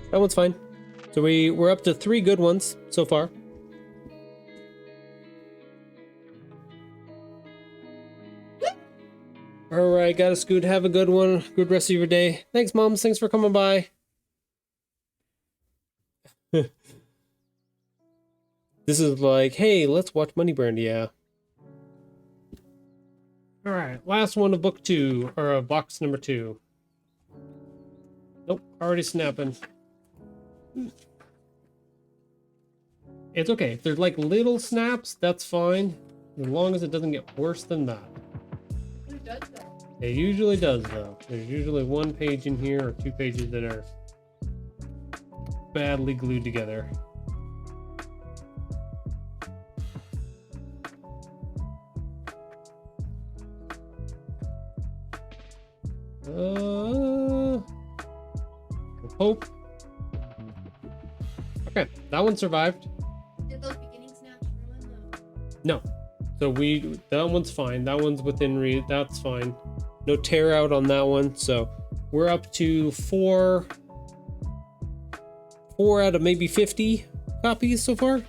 That one's fine. So we're up to 3 good ones so far. Alright, got a scoot. Have a good one. Good rest of your day. Thanks, Moms. Thanks for coming by. This is like, hey, let's watch Money Brand. Yeah. Alright, last one of book 2, or of box number 2. Nope, already snapping. It's okay. If there's like little snaps, that's fine. As long as it doesn't get worse than that. It does though. It usually does though. There's usually 1 page in here or 2 pages that are badly glued together. Hope. Okay, that one survived. Did those beginning snaps ruin though? No. So that one's fine. That one's within that's fine. No tear out on that one. So we're up to 4 out of maybe 50 copies so far.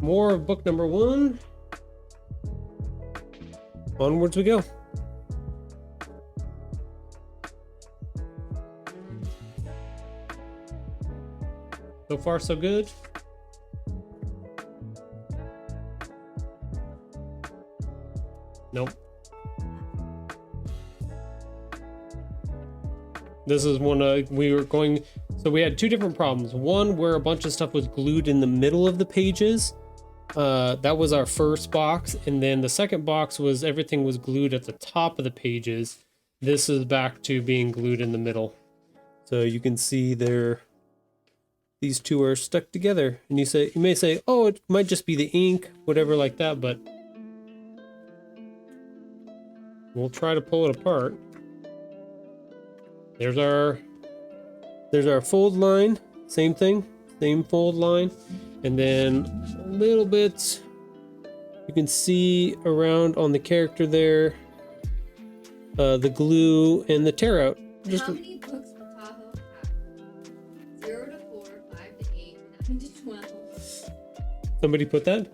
more of book number 1. Onwards we go. So far, so good. Nope. This is one we were going, so we had 2 different problems. One where a bunch of stuff was glued in the middle of the pages. That was our first box. And then the second box was everything was glued at the top of the pages. This is back to being glued in the middle. So you can see these 2 are stuck together. And you may say, oh, it might just be the ink, whatever like that, but we'll try to pull it apart. There's our fold line, same thing, same fold line. And then a little bit, you can see around on the character there, the glue and the tear out. How many books will Tahoe have? 0 to 4, 5 to 8, 9 to 12. Somebody put that?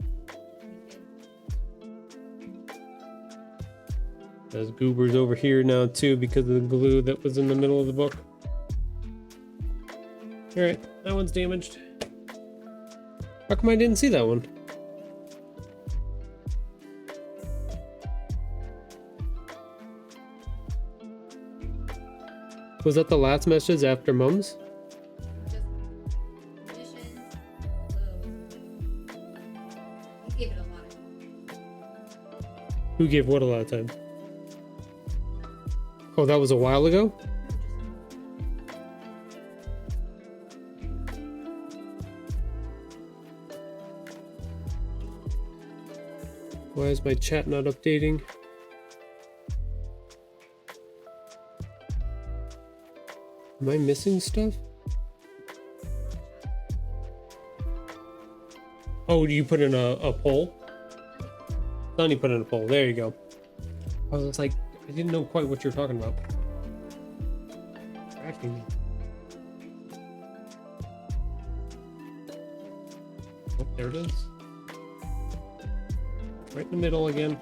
There's goobers over here now too because of the glue that was in the middle of the book. Alright, that one's damaged. How come I didn't see that one? Was that the last message after Mums? Just conditions, he gave it a lot of time. Who gave what a lot of time? Oh, that was a while ago? Why is my chat not updating? Am I missing stuff? Oh, you put in a poll? Sonny put in a poll. There you go. I was like, I didn't know quite what you're talking about. Tracking me. Oh, there it is. Right in the middle again.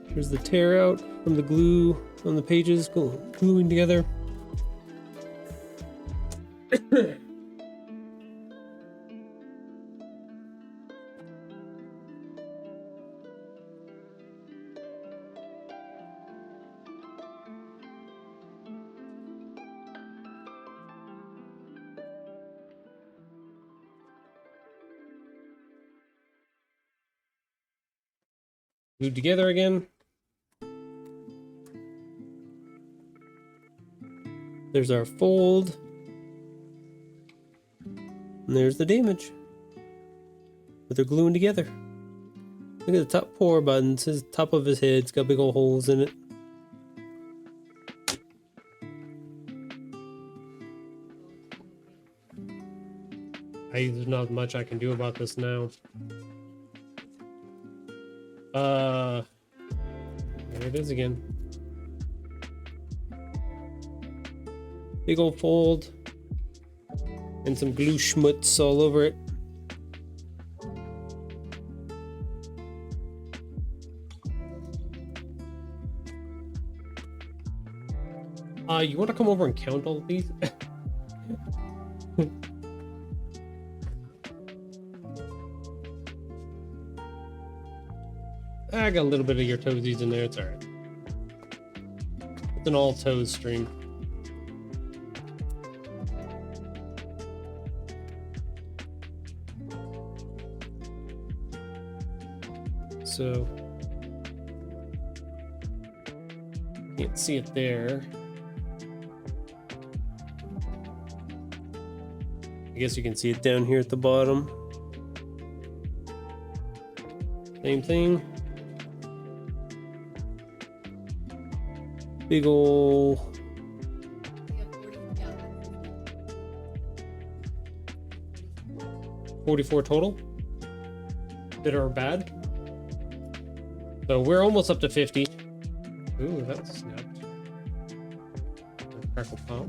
Here's the tear out from the glue on the pages gluing together. Glued together again. There's our fold. And there's the damage. But they're gluing together. Look at the top 4 buttons. His top of his head's got big old holes in it. There's not much I can do about this now. There it is again. Big old fold. And some glue schmutz all over it. You want to come over and count all of these? I got a little bit of your toesies in there, it's alright. It's an all toes stream. So, can't see it there. I guess you can see it down here at the bottom. Same thing. Big ol' 44 total that are bad. So we're almost up to 50. Ooh, that snapped. Crackle pop.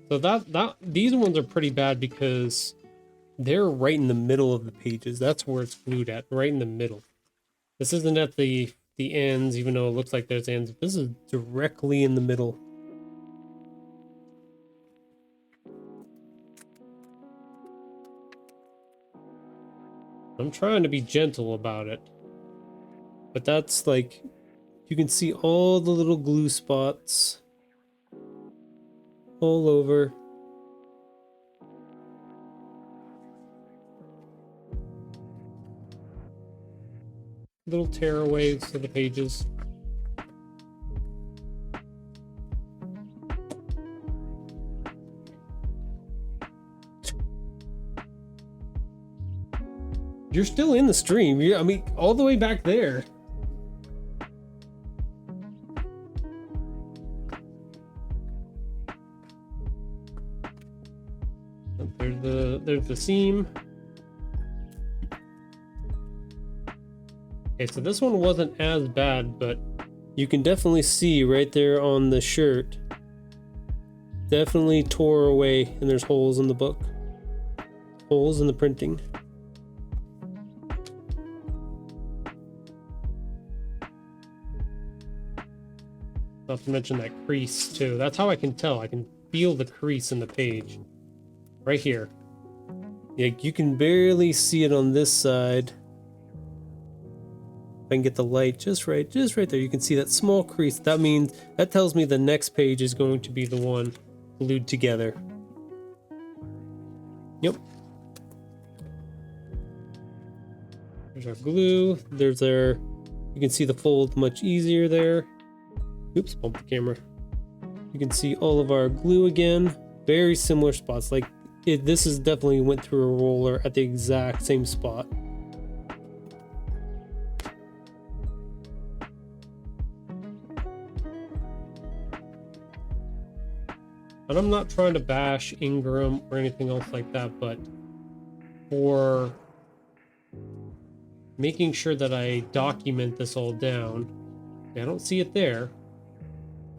So these ones are pretty bad because they're right in the middle of the pages. That's where it's glued at, right in the middle. This isn't at the ends, even though it looks like there's ends. This is directly in the middle. I'm trying to be gentle about it. But that's like, you can see all the little glue spots all over. Little tearaways to the pages. You're still in the stream. I mean, all the way back there. There's the seam. Okay, so this one wasn't as bad, but you can definitely see right there on the shirt. Definitely tore away, and there's holes in the book. Holes in the printing. Not to mention that crease too. That's how I can tell. I can feel the crease in the page. Right here. Yeah, you can barely see it on this side. If I can get the light just right there. You can see that small crease. That tells me the next page is going to be the one glued together. Yep. There's our glue. You can see the fold much easier there. Oops, bumped the camera. You can see all of our glue again. Very similar spots. Like this is definitely went through a roller at the exact same spot. And I'm not trying to bash Ingram or anything else like that, but for making sure that I document this all down, I don't see it there.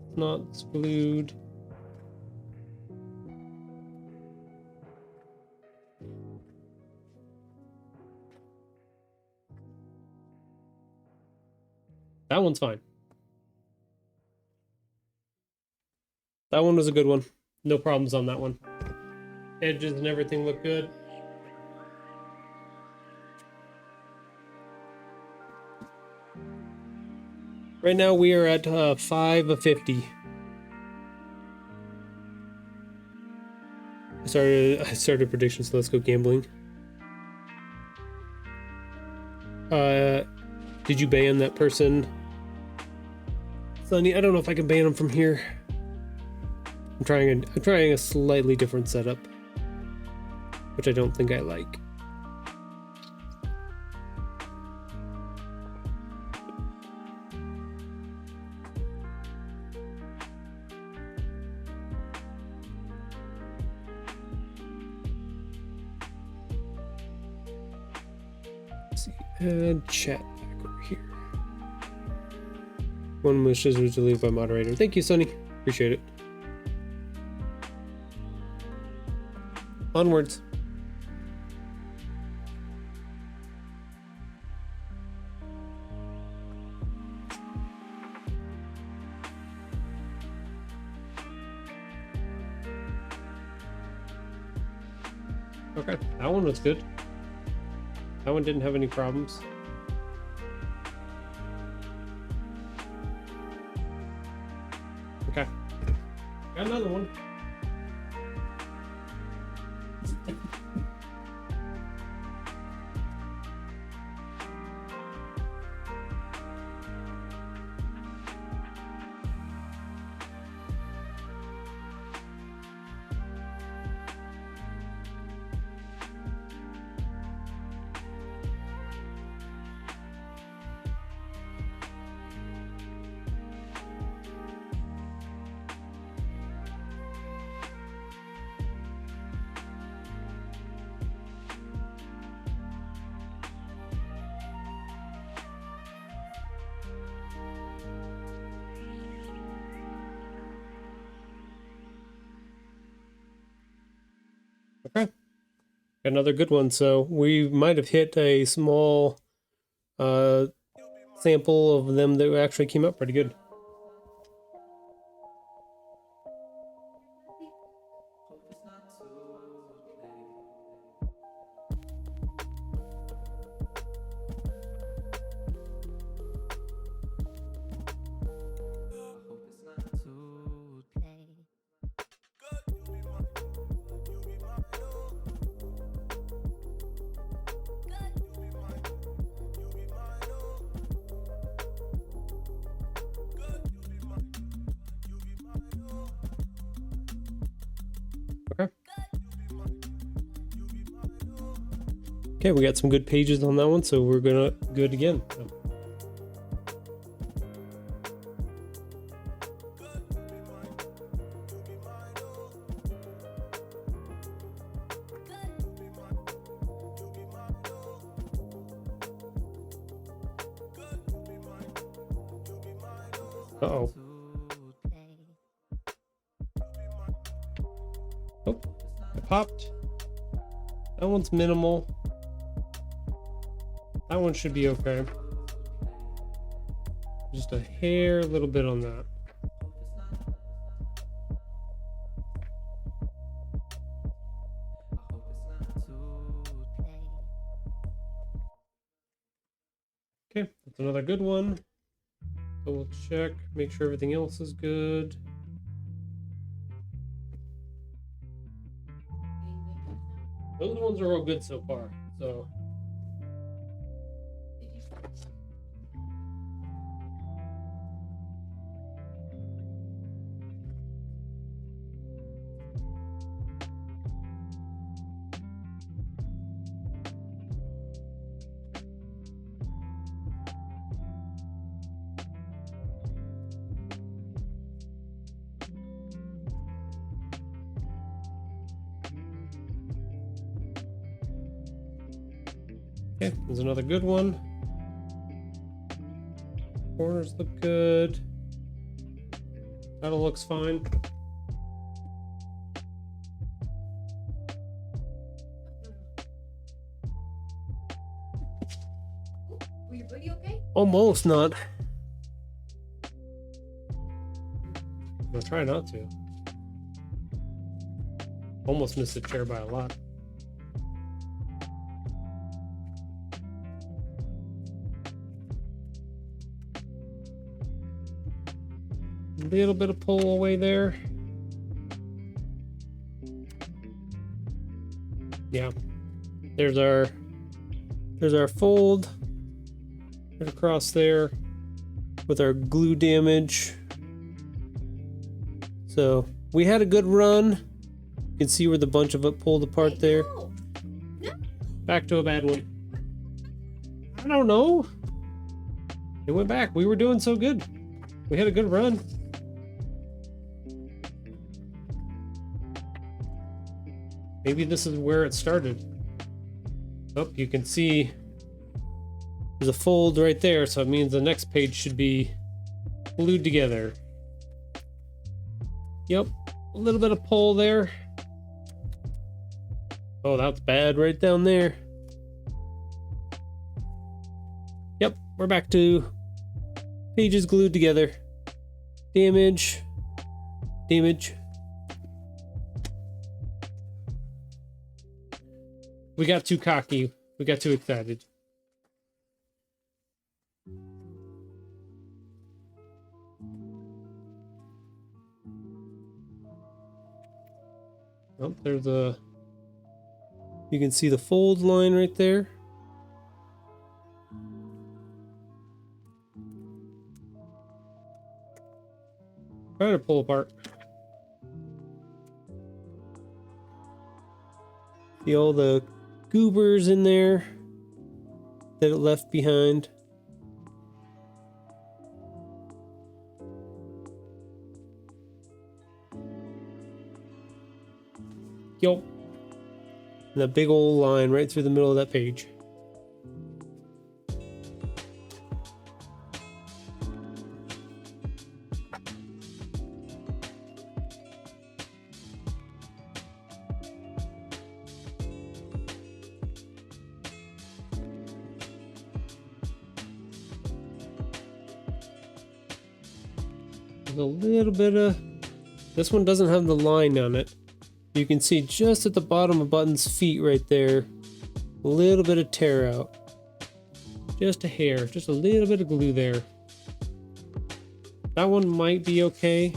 It's not glued. That one's fine. That one was a good one. No problems on that one. Edges and everything look good. Right now we are at 5 of 50. I started predictions, so let's go gambling. Did you ban that person? Sonny, I don't know if I can ban him from here. I'm trying a slightly different setup, which I don't think I like. Let's see, add chat back over here. One wishes was deleted by moderator. Thank you, Sonny. Appreciate it. Onwards. Okay, that one was good. That one didn't have any problems. Okay. Got another one. Okay. Another good one. So we might have hit a small sample of them that actually came out pretty good. Okay. Okay, we got some good pages on that one, so we're gonna good again. Uh-oh. Oh, it popped. That one's minimal. That one should be okay. Just a hair, a little bit on that. Okay, that's another good one. So we'll check, make sure everything else is good. Those ones are all good so far. So okay, there's another good one. Corners look good. That all looks fine. Were your booty okay? Almost not. I'll try not to. Almost missed the chair by a lot. A little bit of pull away there. Yeah. There's our fold. Right across there with our glue damage. So we had a good run. You can see where the bunch of it pulled apart there. No. No. Back to a bad one. I don't know. It went back. We were doing so good. We had a good run. Maybe this is where it started. Oh, you can see there's a fold right there, so it means the next page should be glued together. Yep, a little bit of pull there. Oh, that's bad right down there. Yep, we're back to pages glued together. Damage. Damage. We got too cocky. We got too excited. Oh, there's a... You can see the fold line right there. Trying to pull apart. See all the goobers in there that it left behind. Yup. And that big old line right through the middle of that page. There's a little bit of... This one doesn't have the line on it. You can see just at the bottom of Button's feet right there, a little bit of tear out. Just a hair, just a little bit of glue there. That one might be okay.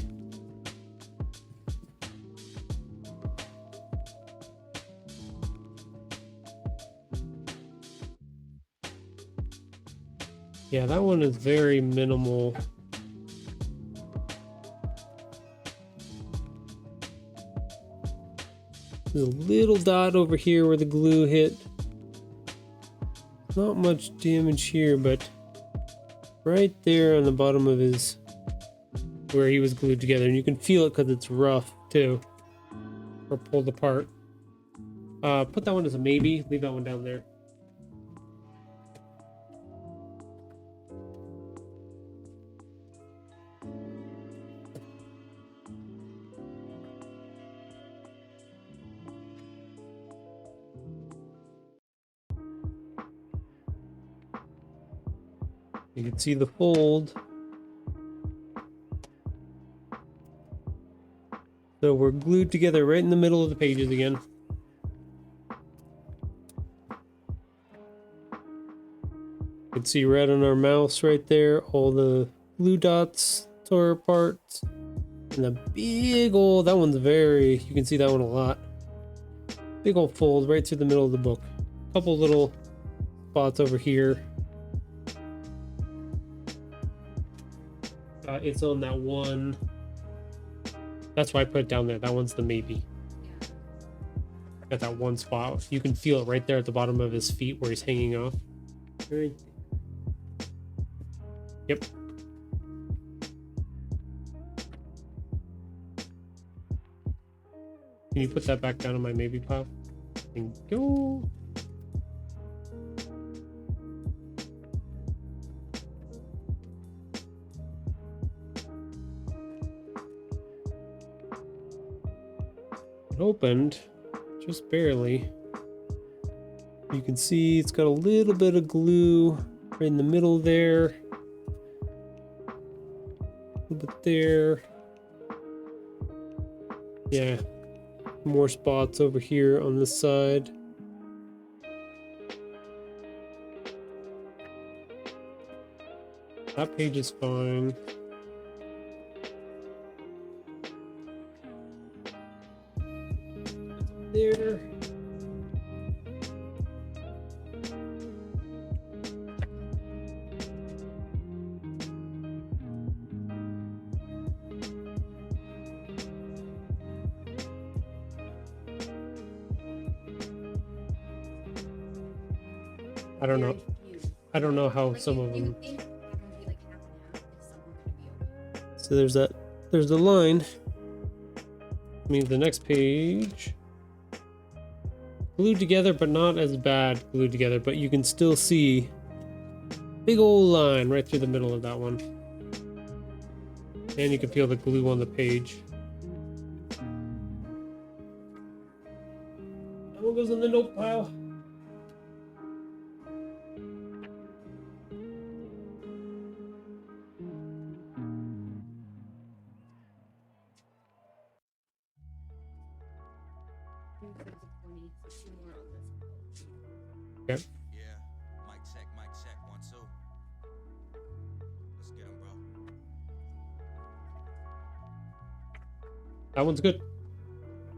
Yeah, that one is very minimal. There's a little dot over here where the glue hit. Not much damage here, but right there on the bottom of his, where he was glued together, and you can feel it because it's rough too, or pulled apart. Put that one as a maybe, leave that one down there. You can see the fold. So we're glued together right in the middle of the pages again. You can see right on our mouse right there, all the glue dots tore apart. And the big old, that one's very, you can see that one a lot. Big old fold right through the middle of the book. A couple little spots over here. It's on that one. That's why I put it down there. That one's the maybe. Got that one spot. You can feel it right there at the bottom of his feet where he's hanging off. Right. Yep. Can you put that back down on my maybe pile? Thank you. Opened just barely. You can see it's got a little bit of glue right in the middle there, a little bit there. Yeah, more spots over here on this side. That page is fine. There. I don't know. I don't know how some of them. So there's that. There's the line. I mean, the next page. Glued together, but not as bad glued together, but you can still see big old line right through the middle of that one. And you can feel the glue on the page. That one goes in the note pile. Okay. Yeah, mic check, 1, 2. Let's get him, bro. That one's good.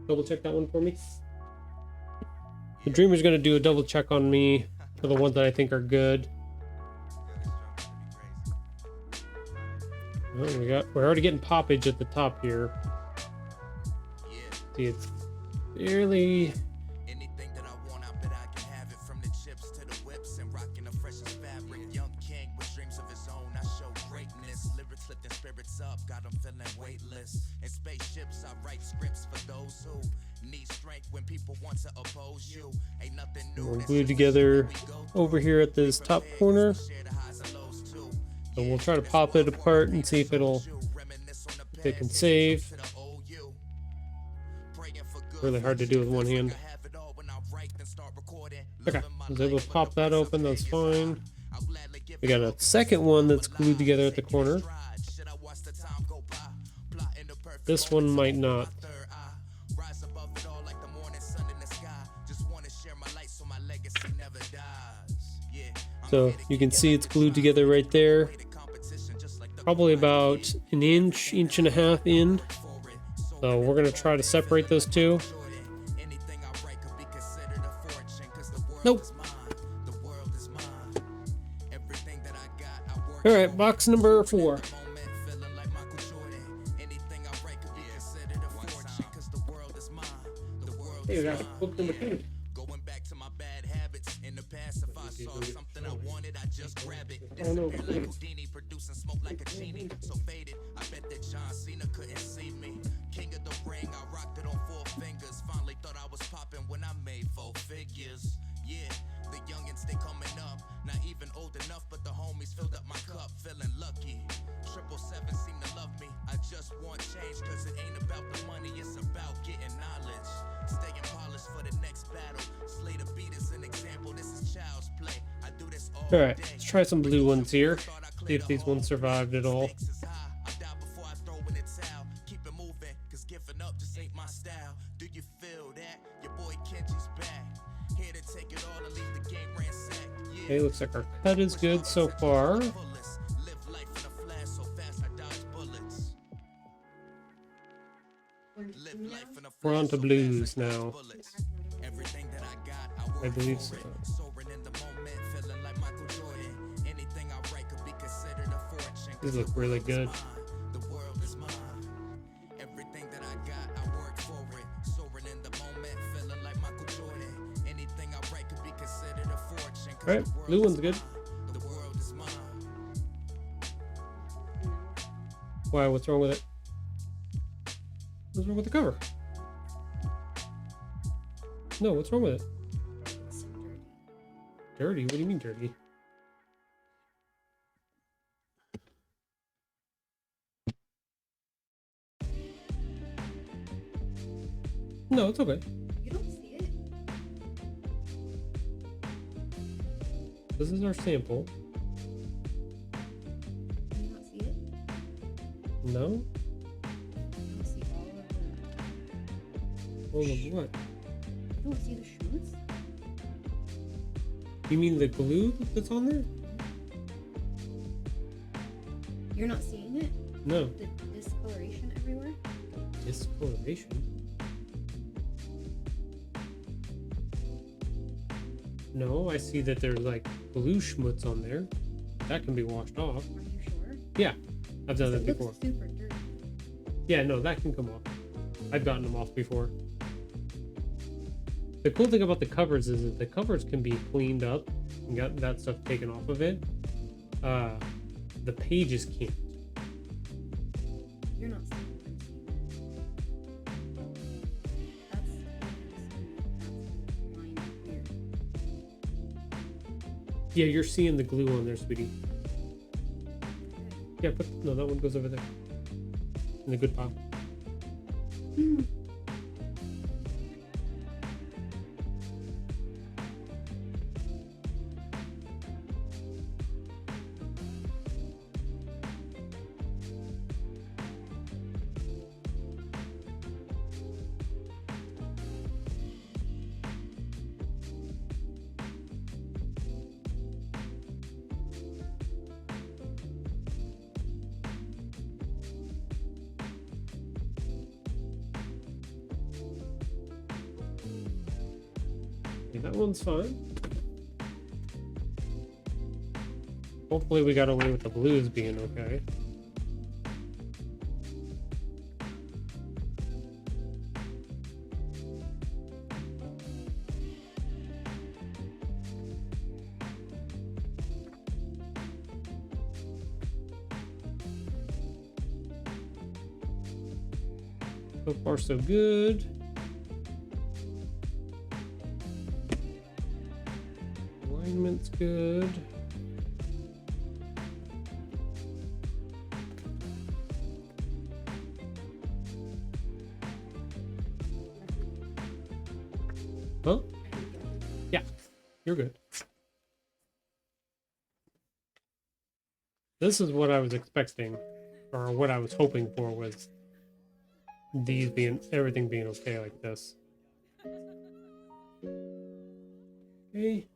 Double check that one for me. The Dreamer's gonna do a double check on me for the ones that I think are good. Oh, we're already getting poppage at the top here. See, it's barely. Anything that I want, I bet I can have it, from the chips to the whips and rocking the freshest fabric. Young king with dreams of his own, I show greatness. Lyrics lifting spirits up, got them feeling weightless. In spaceships, I write scripts for those who need strength when people want to oppose you. Ain't nothing new. We're glued together over here at this top corner. So we'll try to pop it apart and see if it can save. Really hard to do with one hand. Okay, I was able to pop that open, that's fine. We got a second one that's glued together at the corner. This one might not. Rise above it all like the morning sun in the sky. Just want to share my light so my legacy never dies. Yeah. So you can see it's glued together right there. Probably about an inch, inch and a half in. So we're gonna try to separate those two. Nope. All right, box number 4. Hey, we got book number 2. Going back to my bad habits. In the past, if I saw something I wanted, I just grab it. Disappear like Houdini, producing smoke like a genie. So faded, I bet that John Cena couldn't see me. King of the ring, I rocked it on 4 fingers. Finally thought I was popping when I made 4 figures. Yeah, the youngins, they coming up. Not even old enough, but the homies filled up my cup. Feeling lucky. 777 seem to love me. I just want change, cause it ain't about the money, it's about getting knowledge. Staying polished for the next battle. Slay the beat is an example, this is child's play. I do this all Alright, day. let's try some blue ones here. See if these ones survived at all. I die before I throw in the towel. Keep it moving, cause giving up just ain't my style. Do you feel that? Your boy Kenji's back. Here to take it all and leave the game ransacked. Yeah. Okay, looks like our cut is good so far. Live life in a flash so fast I dodge bullets. Live life in a We're on to flash so blues fast I dodge now. bullets. Everything that I got, I I work believe for so. it. Soaring in the moment, feeling like Michael Jordan. Anything I write could be considered a fortune. These look really good. The world is mine. Everything that I got, I work for it. Soaring in the moment, feeling like Michael Jordan. Anything I write could be considered a fortune. Alright, blue one's good. The world is mine. Why, what's wrong with it? What's wrong with the cover? No, what's wrong with it? It's so dirty. Dirty? What do you mean dirty? No, it's okay. You don't see it? This is our sample. You don't see it? No? You don't see all of All of what? You don't see the shoots? You mean the glue that's on there? You're not seeing it? No. The discoloration everywhere? Discoloration? No, I see that there's like blue schmutz on there. That can be washed off. Are you sure? Yeah, I've done that It before. looks super dirty. Yeah, no, that can come off. I've gotten them off before. The cool thing about the covers is that the covers can be cleaned up and got that stuff taken off of it. The pages can't. You're not seeing what I'm seeing. That's line here. Yeah, you're seeing the glue on there, sweetie. Yeah, no, that one goes over there. In the good pile. Okay, that one's fine. Hopefully we got away with the blues being okay. So far so good. Alignment's good. Huh? Yeah, you're good. This is what I was expecting, or what I was hoping for was these being, everything being okay like this. Okay.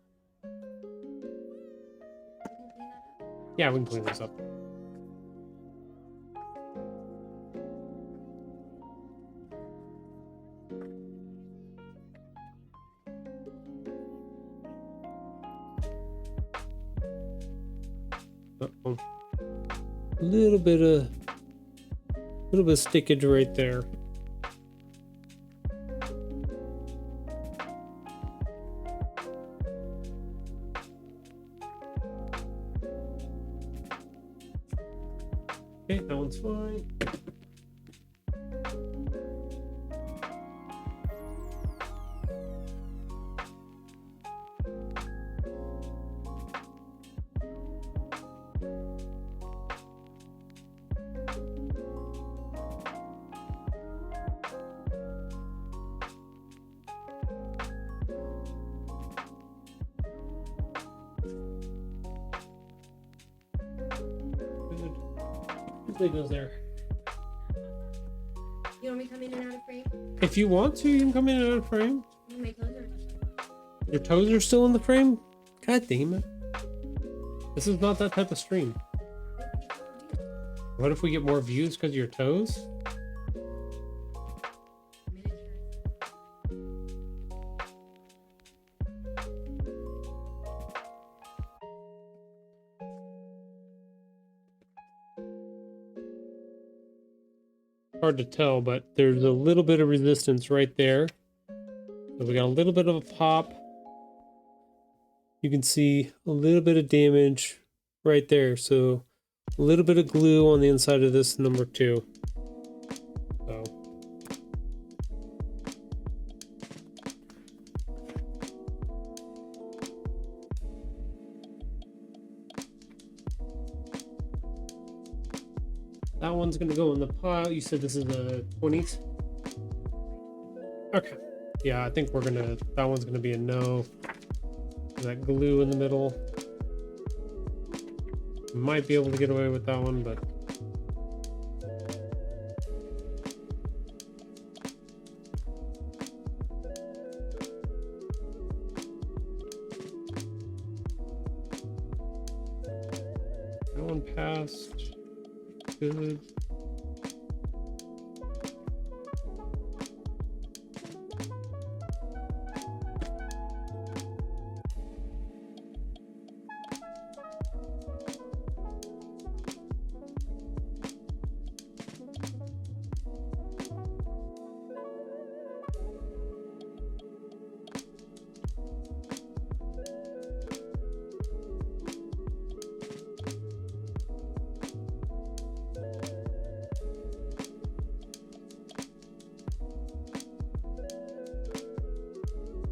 Yeah, we can clean this up. Uh-oh. A little bit of stickage right there. Okay, that one's fine. Usually goes there. You want me to come in and out of frame? If you want to, you can come in and out of frame. My toes are. Your toes are still in the frame? God damn it. This is not that type of stream. What if we get more views because of your toes? Hard to tell, but there's a little bit of resistance right there. So we got a little bit of a pop. You can see a little bit of damage right there. So a little bit of glue on the inside of this number 2. So that one's gonna go in the pile. You said this is a 20s? Okay. Yeah, I think that one's gonna be a no. That glue in the middle. Might be able to get away with that one, but that one passed. Good.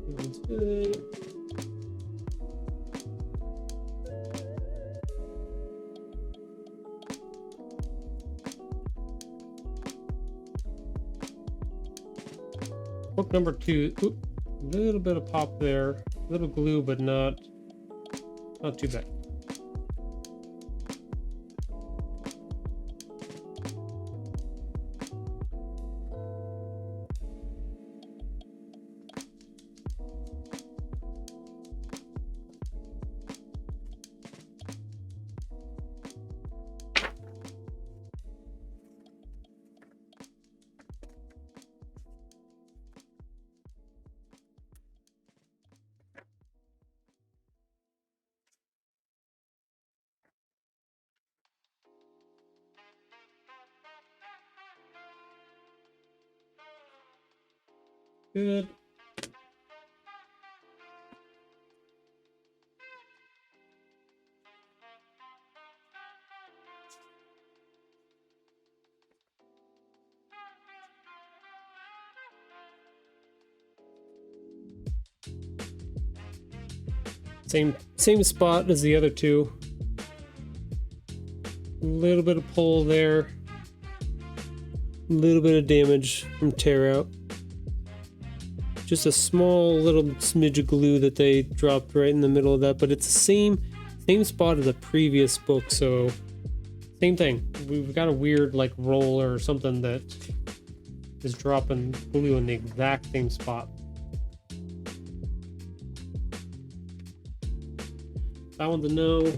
That's good. Book number 2. Oop, a little bit of pop there, a little glue, but not too bad. Good. Same spot as the other two. A little bit of pull there. A little bit of damage from tear out. Just a small little smidge of glue that they dropped right in the middle of that, but it's the same spot as the previous book, so same thing. We've got a weird like roller or something that is dropping glue in the exact same spot. That one's a no.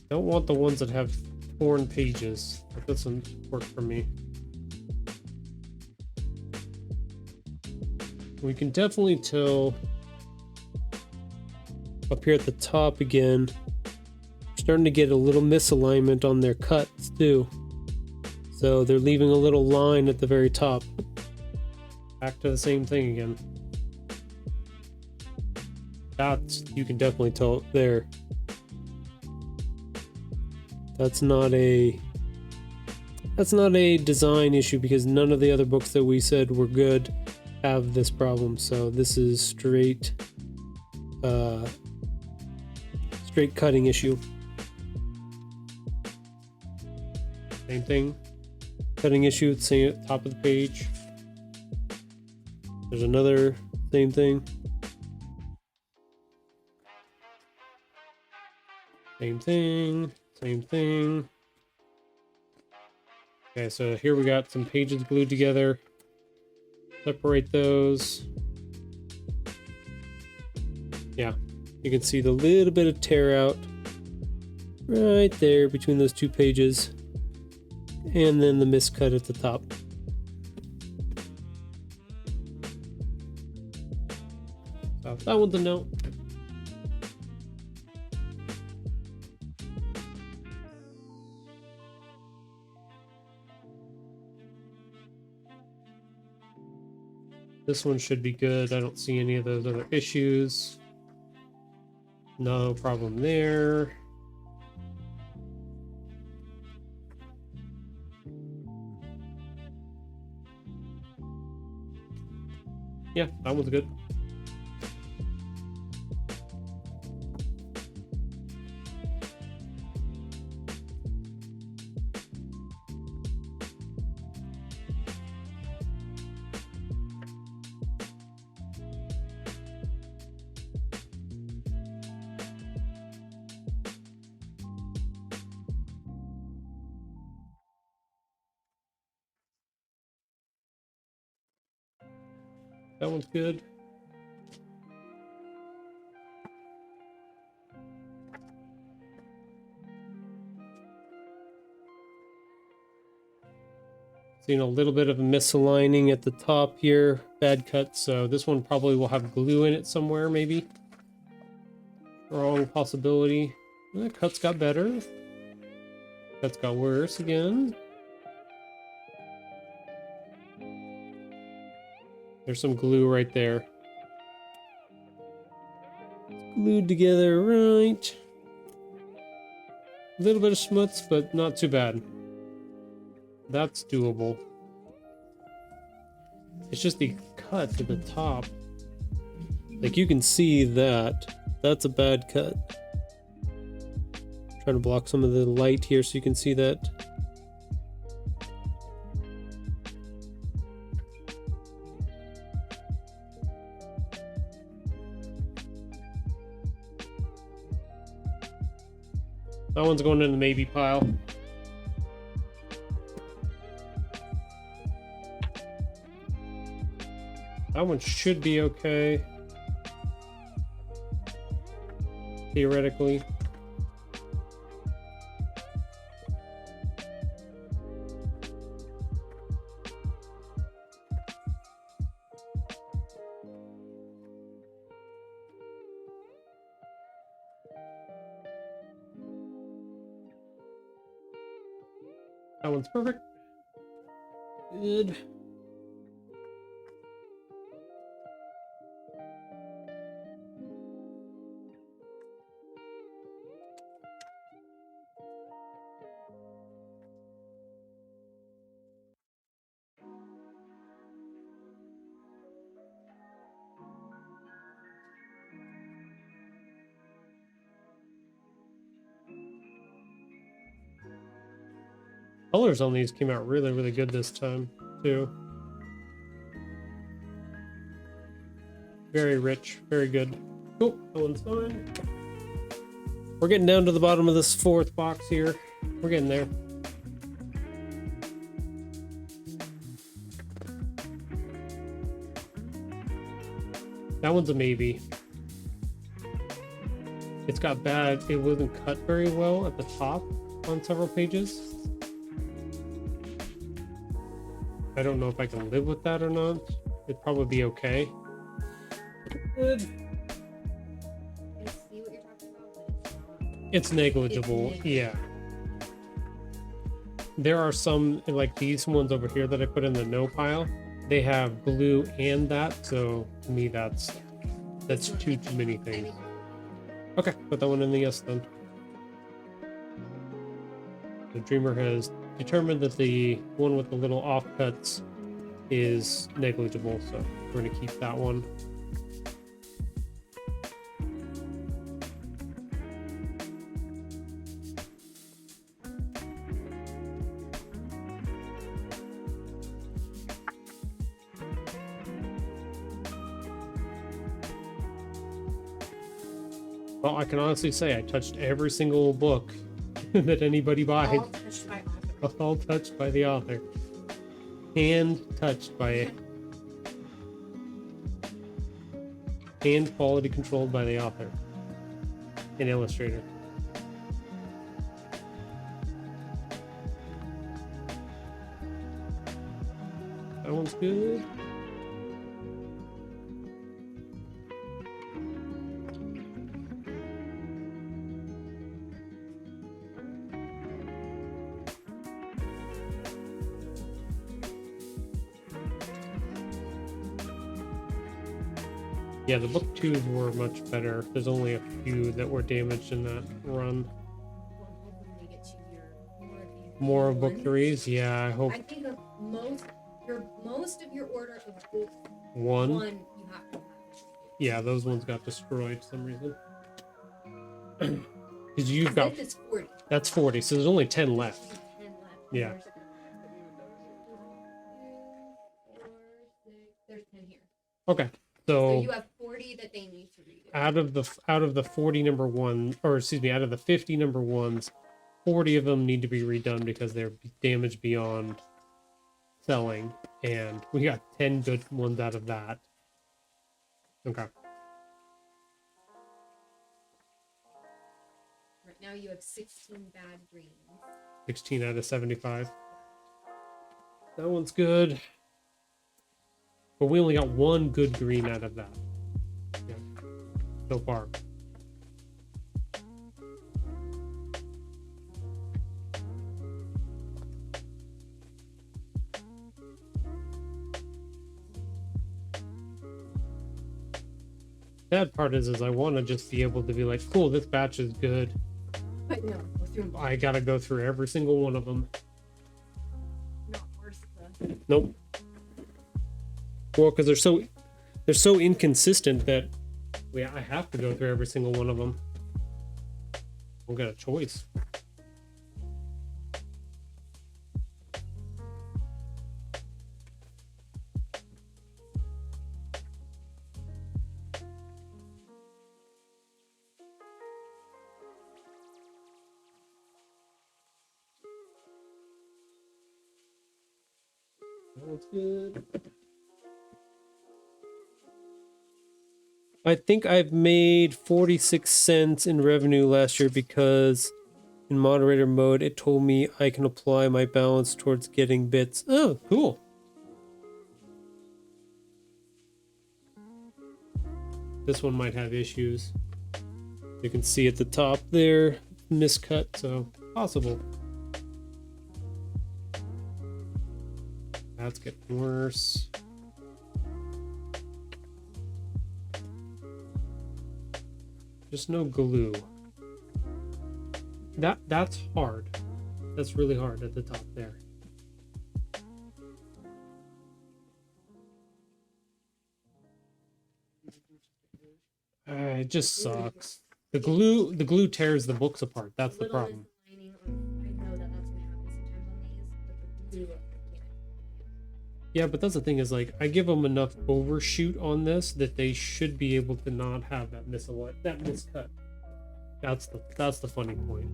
Don't want the ones that have torn pages. That doesn't work for me. We can definitely tell up here at the top again, we're starting to get a little misalignment on their cuts too. So they're leaving a little line at the very top. Back to the same thing again. That's, you can definitely tell there. That's not a design issue, because none of the other books that we said were good have this problem. So this is straight cutting issue. Same thing, cutting issue at the same top of the page. There's another same thing. Same thing, same thing. Okay, so here we got some pages glued together. Separate those. Yeah, you can see the little bit of tear out right there between those two pages, and then the miscut at the top. So that one's a no. This one should be good. I don't see any of those other issues. No problem there. Yeah, that one's good. That one's good. Seeing a little bit of a misaligning at the top here. Bad cut, so this one probably will have glue in it somewhere, maybe. Wrong possibility. The cuts got better. Cuts got worse again. There's some glue right there. It's glued together right. A little bit of schmutz, but not too bad. That's doable. It's just the cut at the top. Like, you can see that. That's a bad cut. Trying to block some of the light here so you can see that. That one's going in the maybe pile. That one should be okay. Theoretically. That one's perfect. Good. Colors on these came out really, really good this time, too. Very rich, very good. Cool, that one's fine. We're getting down to the bottom of this fourth box here. We're getting there. That one's a maybe. It's got bad, it wasn't cut very well at the top on several pages. I don't know if I can live with that or not. It'd probably be okay. Good. I see what you're talking about, but it's not. It's negligible, It's yeah. There are some, like these ones over here that I put in the no pile. They have glue and that, so to me that's too many things. Okay, put that one in the yes then. The Dreamer has determined that the one with the little offcuts is negligible, so we're gonna keep that one. Well, I can honestly say I touched every single book that anybody buys. All touched by author. All touched by the author. Hand touched by hand quality controlled by the author and Illustrator. That one's good. Yeah, the book twos were much better. There's only a few that were damaged in that run. Well, hopefully when you get to your More of book ones. threes? Yeah, I hope I think of most of your order of book one. one you have to have. Yeah, those ones got destroyed for some reason. Because you've got, This is 40. that's 40, so there's only 10 left. 10 left. Yeah. There's 10 here. Okay, So so you have 40 that they need to read. out of the 40 number one, or excuse me, out of the 50 number ones, 40 of them need to be redone because they're damaged beyond selling, and we got 10 good ones out of that. Okay. Right now you have 16 bad greens. 16 out of 75. That one's good. But we only got one good green out of that. Yeah. So far. Bad part is I want to just be able to be like, cool, this batch is good. But no, go through them. I gotta go through every single one of them. Not worth the. Nope. Well, because they're so inconsistent that I have to go through every single one of them. I don't got a choice. That's good. I think I've made 46 cents in revenue last year because in moderator mode it told me I can apply my balance towards getting bits. Oh, cool. This one might have issues. You can see at the top there, miscut, so possible. That's getting worse. Just no glue. That's hard. That's really hard at the top there. It just sucks. The glue tears the books apart. That's the Little problem. misaligning on. I know that that's gonna happen sometimes on these, but the glue, I can't. Yeah, but that's the thing is like I give them enough overshoot on this that they should be able to not have that miscut. That's the funny point.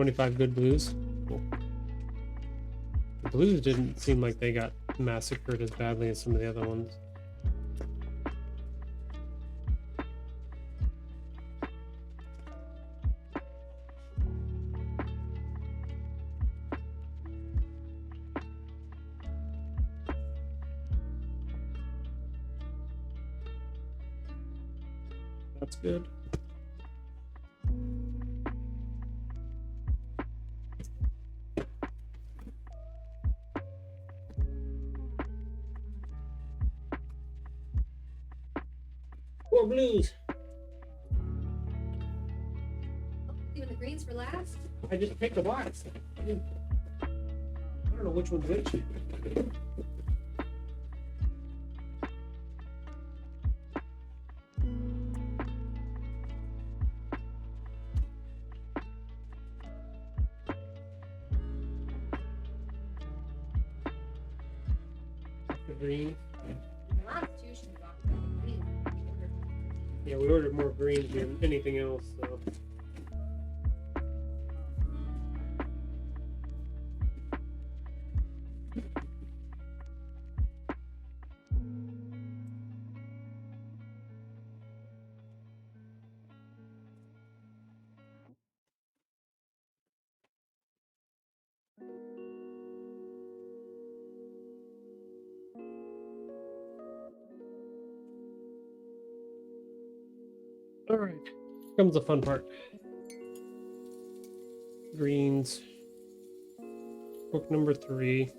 25 good blues. Cool. The blues didn't seem like they got massacred as badly as some of the other ones. That's good. More blues. Leaving the greens for last. I just picked a box. I don't know which one's which. The green. The last two should be off the greens. Yeah, we ordered more greens than anything else, so. All right, here comes the fun part. Greens. Book number 3.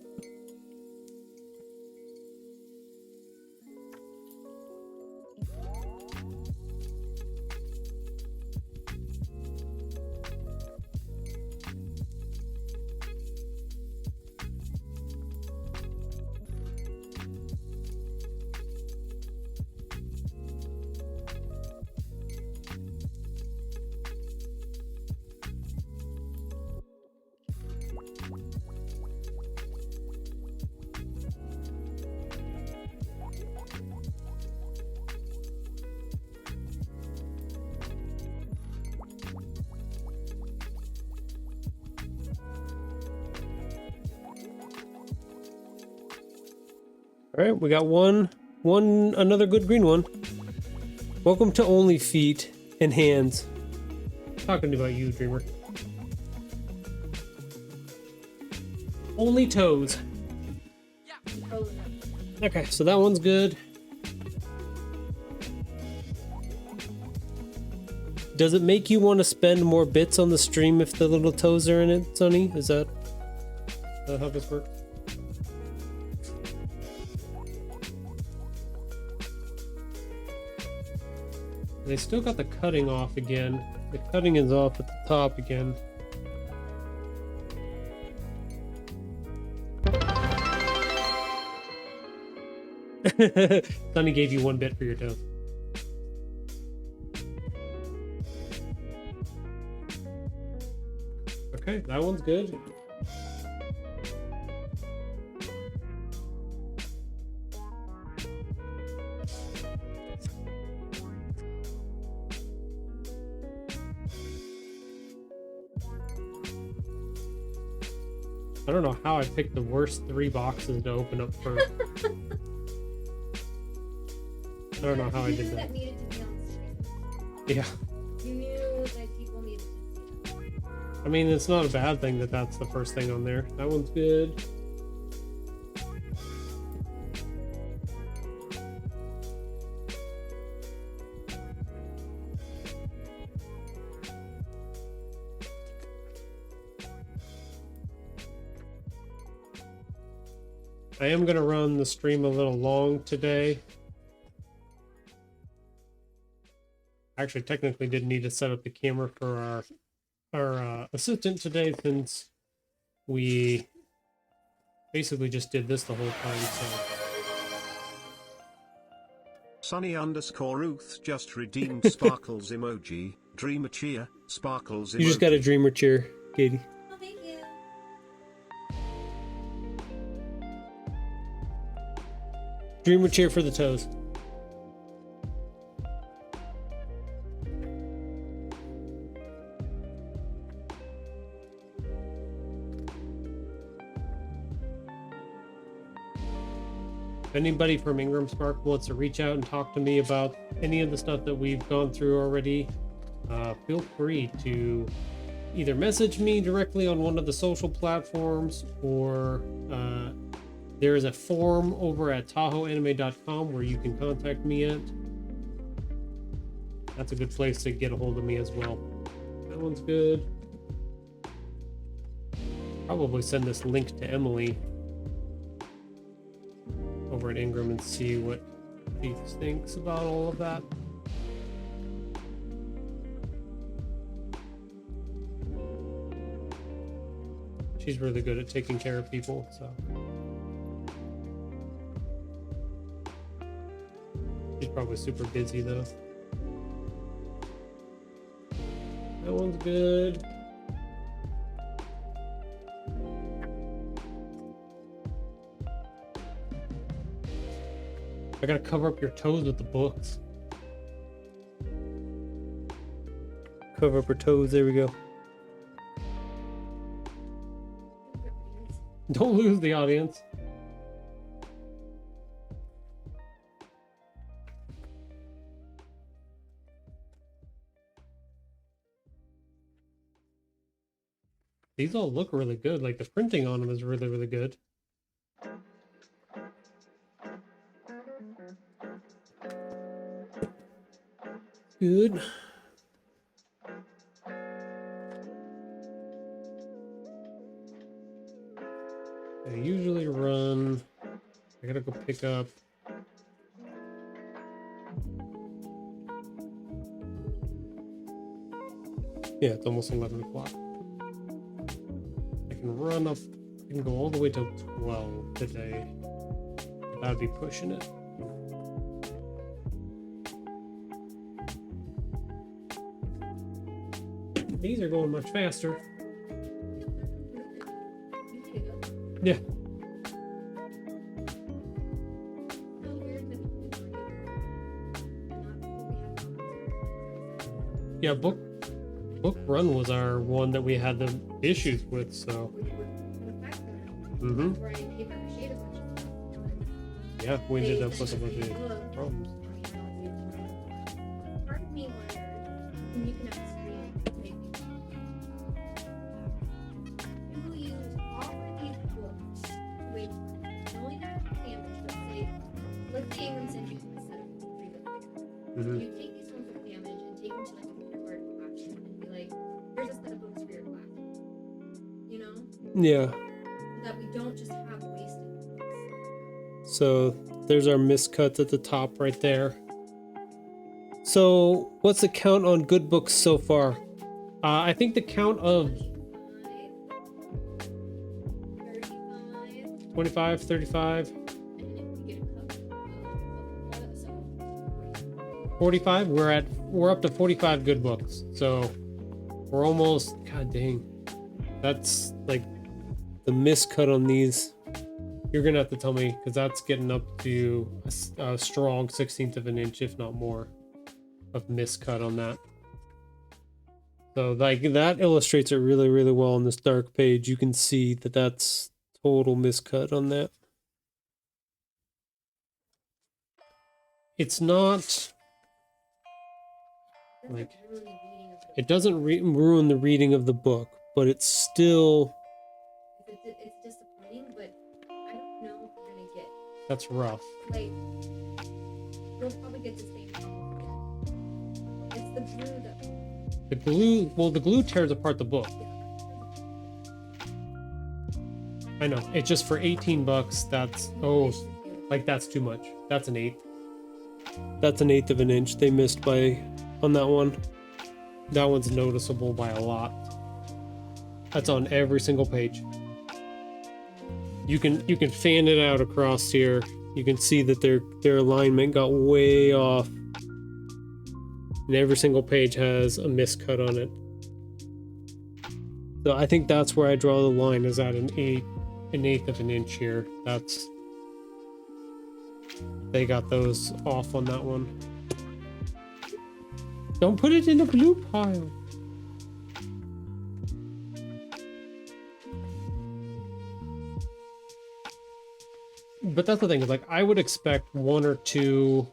All right, we got another good green one. Welcome to Only Feet and Hands. Talking about you, Dreamer. Only toes. Okay, so that one's good. Does it make you want to spend more bits on the stream if the little toes are in it, Sonny? Is that how this works? They still got the cutting off again. The cutting is off at the top again. Sonny gave you 1 bit for your toe. Okay, that one's good. I don't know how I picked the worst 3 boxes to open up first. I don't know how I did that. Needed to be on stream. Yeah. You knew that people needed to see it. I mean, it's not a bad thing that that's the first thing on there. That one's good. I am going to run the stream a little long today. Actually, technically didn't need to set up the camera for our assistant today since we basically just did this the whole time. So. Sunny_Ruth just redeemed Sparkles emoji. Dreamer cheer. Sparkles emoji. You just got a dreamer cheer, Katie. Oh, thank you. Dreamer cheer for the toes. If anybody from Ingram Spark wants to reach out and talk to me about any of the stuff that we've gone through already, feel free to either message me directly on one of the social platforms, or there is a forum over at tahoeanime.com where you can contact me at. That's a good place to get a hold of me as well. That one's good. Probably send this link to Emily over at Ingram and see what she thinks about all of that. She's really good at taking care of people, so. She's probably super busy though. That one's good. I gotta cover up your toes with the books. Cover up her toes, there we go. Don't lose the audience. These all look really good. Like the printing on them is really, really good. Good. I usually run. I gotta go pick up. Yeah, it's almost 11 o'clock. I can run up. I can go all the way till 12 today. That'd be pushing it. These are going much faster. Yeah. Yeah, book run was our one that we had the issues with, so. Yeah, we ended up with a bunch of problems. Let's say Ingram sends you a set of 3 books. You take these ones with damage and take them to like a kindergarten class and be like, here's a set of books for your class. You know? Yeah. So that we don't just have wasted books. So there's our miscuts at the top right there. So what's the count on good books so far? I think the count of 25, 35. 45. We're up to 45 good books, so we're almost. God dang, that's like the miscut on these. You're gonna have to tell me, because that's getting up to a strong 1/16 of an inch, if not more, of miscut on that. So like that illustrates it really, really well on this dark page. You can see that that's total miscut on that. It's not. Like, it doesn't ruin the reading of the book, but it's still. It's disappointing, but I don't know if we're gonna get. That's rough. Like, we'll probably get the same thing. It's the glue that. The glue. Well, the glue tears apart the book. I know. It's just for 18 bucks. That's like that's too much. That's an 1/8. That's an 1/8 of an inch. They missed by. On that one, that one's noticeable by a lot. That's on every single page. You can fan it out across here. You can see that their alignment got way off, and every single page has a miscut on it. So I think that's where I draw the line, is at an 1/8 of an inch here. That's, they got those off on that one. Don't put it in the blue pile. but that's the thing, is like I would expect one or two,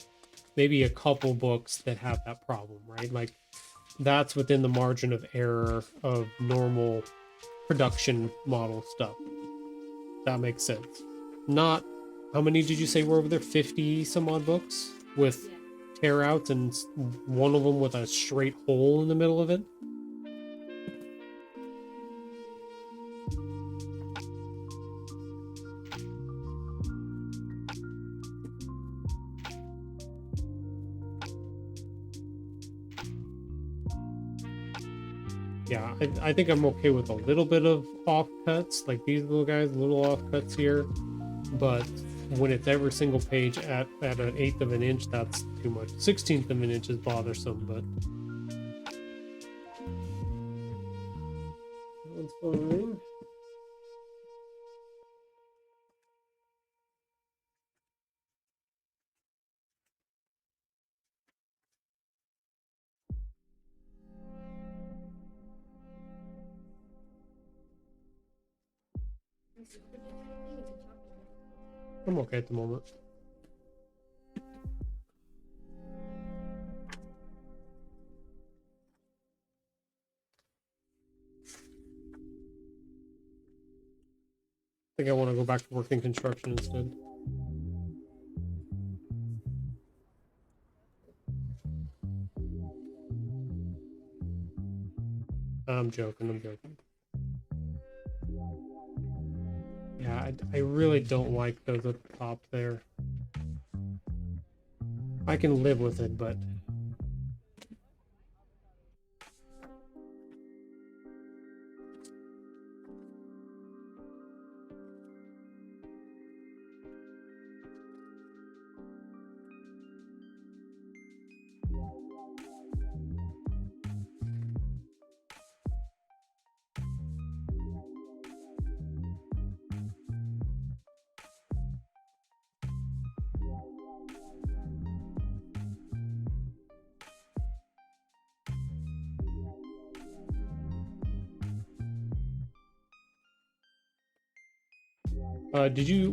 maybe a couple books that have that problem, right? Like that's within the margin of error of normal production model stuff. That makes sense. Not, how many did you say were over there? 50 some odd books with Yeah. tear outs and one of them with a straight hole in the middle of it? Yeah, I think I'm okay with a little bit of offcuts, like these little guys, little offcuts here. But when it's every single page at an eighth of an inch, that's too much. 1/16 of an inch is bothersome, but that's fine. I'm okay at the moment. I think I want to go back to working construction instead. I'm joking, I'm joking. Yeah, I really don't like those at the top there. I can live with it, but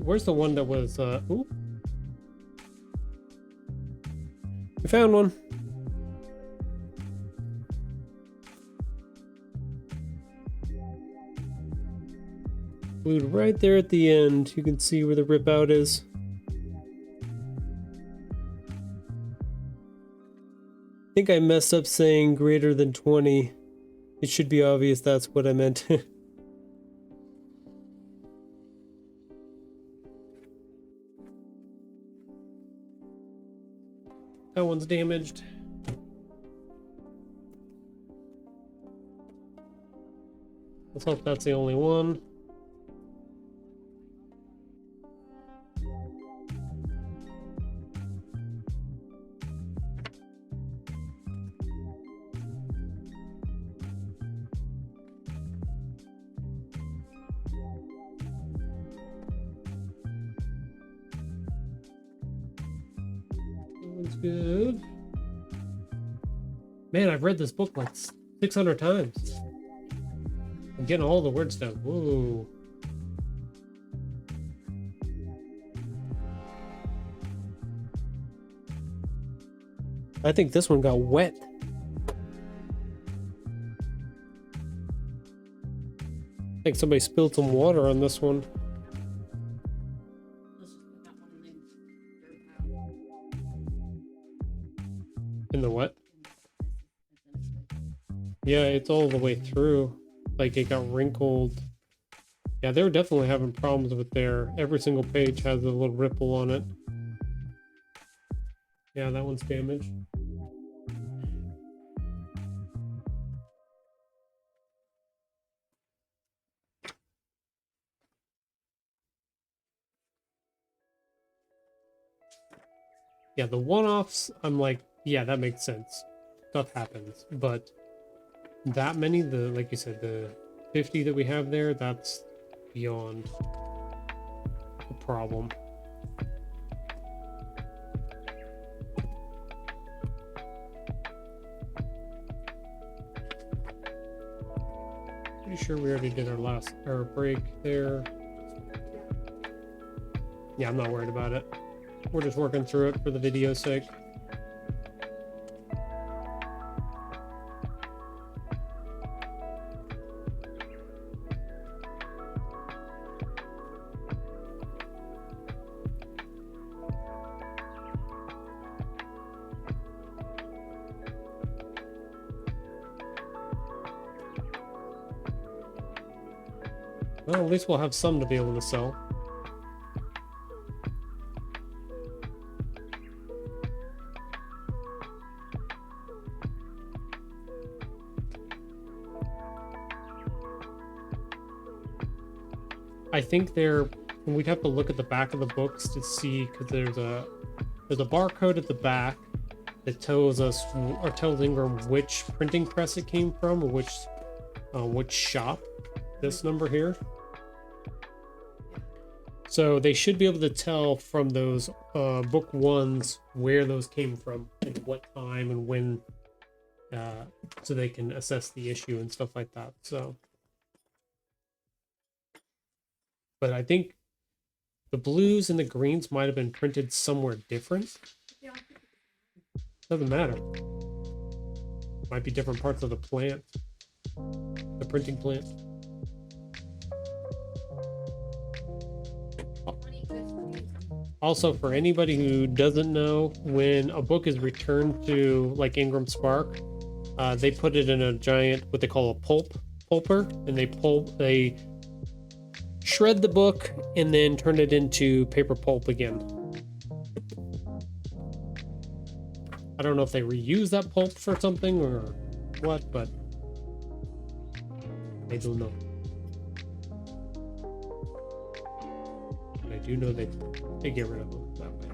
where's the one that was, ooh. We found one. Glued right there at the end. You can see where the rip out is. I think I messed up saying greater than 20. It should be obvious that's what I meant. That one's damaged. Let's hope that's the only one. That's good. Man, I've read this book like 600 times. I'm getting all the words down. Whoa. I think this one got wet. I think somebody spilled some water on this one. Let's just put that one in the dirt pile. In the what? Yeah, it's all the way through. Like it got wrinkled. Yeah, they were definitely having problems with their, every single page has a little ripple on it. Yeah, that one's damaged. Yeah, the one-offs, I'm like, yeah, that makes sense. Stuff happens, but that many, like you said, the 50 that we have there, that's beyond a problem. Pretty sure we already did our break there. Yeah, I'm not worried about it. We're just working through it for the video's sake. Well, at least we'll have some to be able to sell. I think we'd have to look at the back of the books to see, because there's a barcode at the back that tells us, or tells Ingram which printing press it came from, or which shop. This number here. So they should be able to tell from those book ones where those came from and what time and when, so they can assess the issue and stuff like that. So, but I think the blues and the greens might have been printed somewhere different. Doesn't matter. Might be different parts of the plant, the printing plant. Also, for anybody who doesn't know, when a book is returned to like Ingram Spark, they put it in a giant, what they call a pulper, and they shred the book and then turn it into paper pulp again. I don't know if they reuse that pulp for something or what, but I don't know. But I do know they get rid of them that way.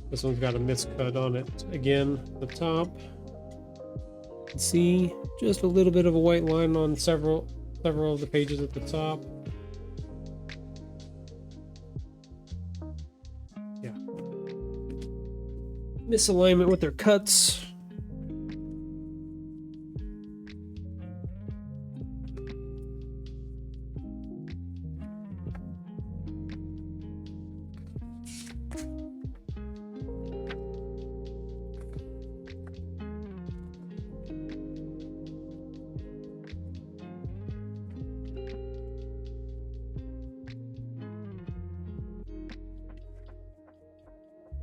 This one's got a miscut on it again. The top. You can see just a little bit of a white line on several of the pages at the top. Yeah. Misalignment with their cuts.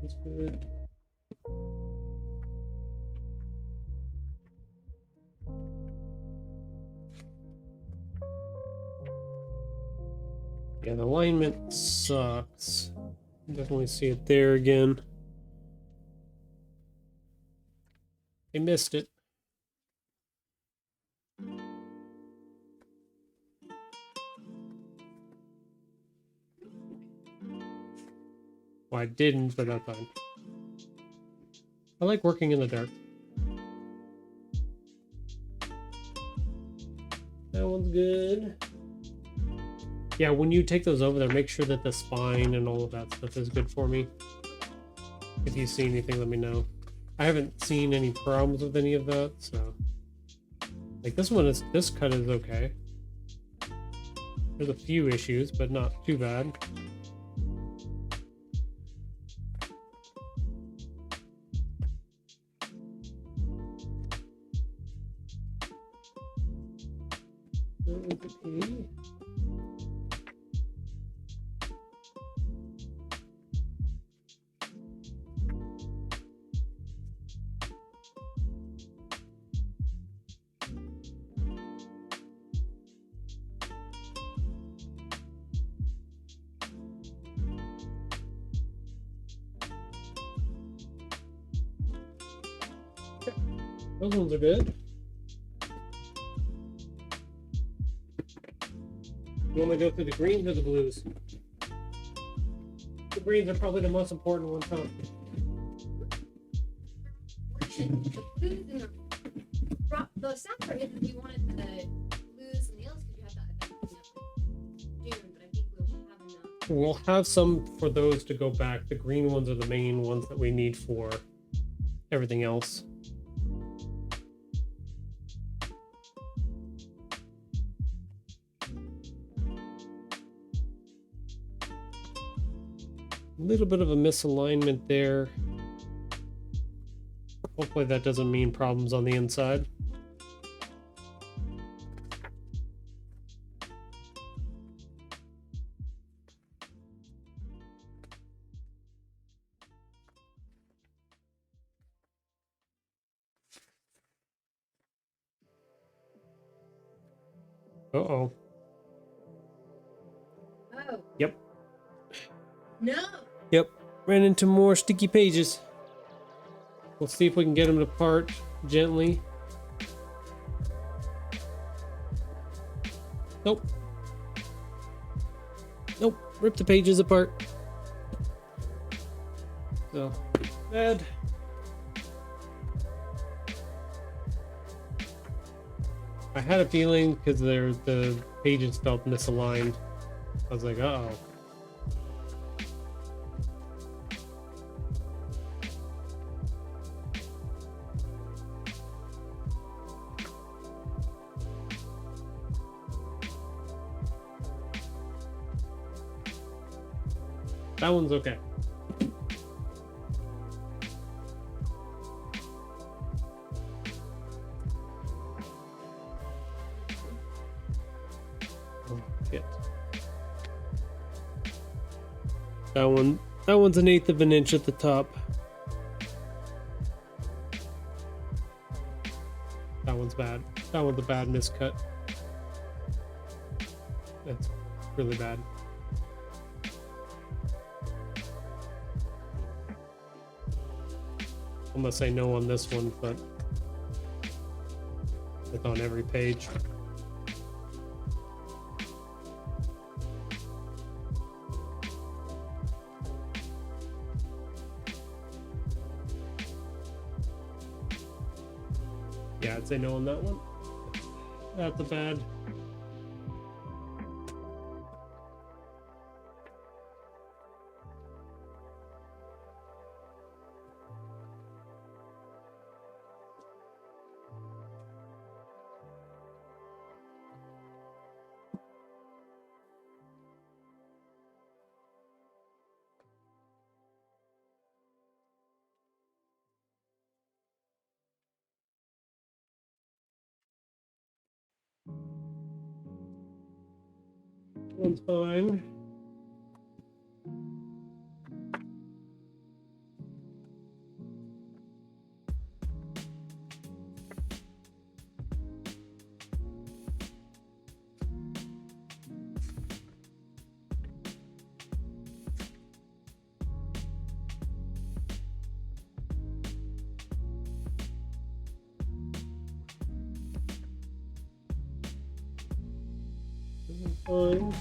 That's good. Yeah, the alignment sucks. Definitely see it there again. I missed it. Well, I didn't, but that's fine. I like working in the dark. That one's good. Yeah, when you take those over there, make sure that the spine and all of that stuff is good for me. If you see anything, let me know. I haven't seen any problems with any of that, so. Like this cut is okay. There's a few issues, but not too bad. Those ones are good. You want me to go through the greens or the blues? The greens are probably the most important ones, huh? The sad part is if you wanted the blues and the yellows, because you have that event coming up in June, but I think we'll have enough. We'll have some for those to go back. The green ones are the main ones that we need for everything else. A little bit of a misalignment there. Hopefully that doesn't mean problems on the inside. Uh-oh. Oh. Yep. No. Yep. Ran into more sticky pages. We'll see if we can get them apart gently. Nope. Nope. Rip the pages apart. So, bad. I had a feeling because the pages felt misaligned. I was like, uh-oh. That one's okay. Oh, shit. That one's an 1/8 of an inch at the top. That one's bad. That one's a bad miscut. That's really bad. I'm gonna say no on this one, but it's on every page. Yeah, I'd say no on that one. That's a bad. One's fine. Fine.